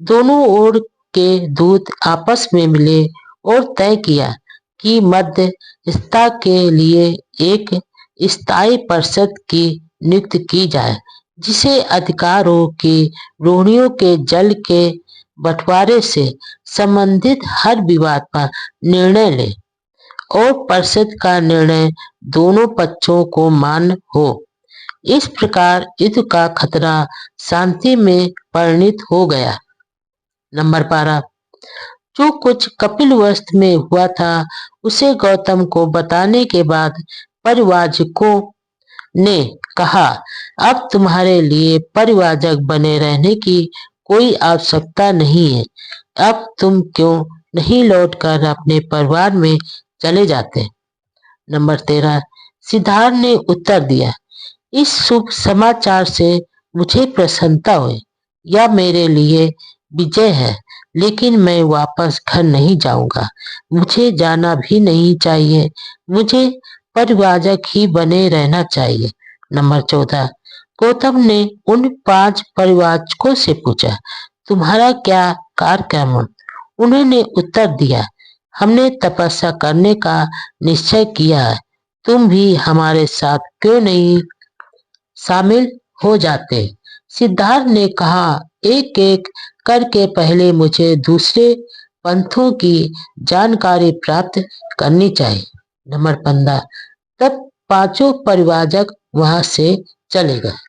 Speaker 1: दोनों ओर के दूत आपस में मिले और तय किया कि मध्यस्थता के लिए एक स्थायी परिषद की नियुक्ति की जाए, जिसे अधिकार हो कि रोहिणियों के जल के बंटवारे से संबंधित हर विवाद पर निर्णय ले और परिषद का निर्णय दोनों पक्षों को मान्य हो। इस प्रकार युद्ध का खतरा शांति में परिणित हो गया। नंबर 12, जो कुछ कपिलवस्तु में हुआ था उसे गौतम को बताने के बाद परिवाजकों ने कहा, अब तुम्हारे लिए परिवाजक बने रहने की कोई आवश्यकता नहीं है। अब तुम क्यों नहीं लौटकर अपने परिवार में चले जाते? नंबर 13, सिद्धार्थ ने उत्तर दिया, इस शुभ समाचार से मुझे प्रसन्नता हुई। यह मेरे लिए विजय है, लेकिन मैं वापस घर नहीं जाऊंगा। मुझे जाना भी नहीं चाहिए। मुझे परिवाजक ही बने रहना चाहिए। नंबर 14, गौतम ने उन 5 परिवाजकों से पूछा, तुम्हारा क्या कार्यक्रम? उन्होंने उत्तर दिया, हमने तपस्या करने का निश्चय किया है। तुम भी हमारे साथ क्यों नहीं शामिल हो जाते? सिद्धार्थ ने कहा, एक एक करके पहले मुझे दूसरे पंथों की जानकारी प्राप्त करनी चाहिए। नंबर 15, तब 5 परिवाजक वहां से चले गए।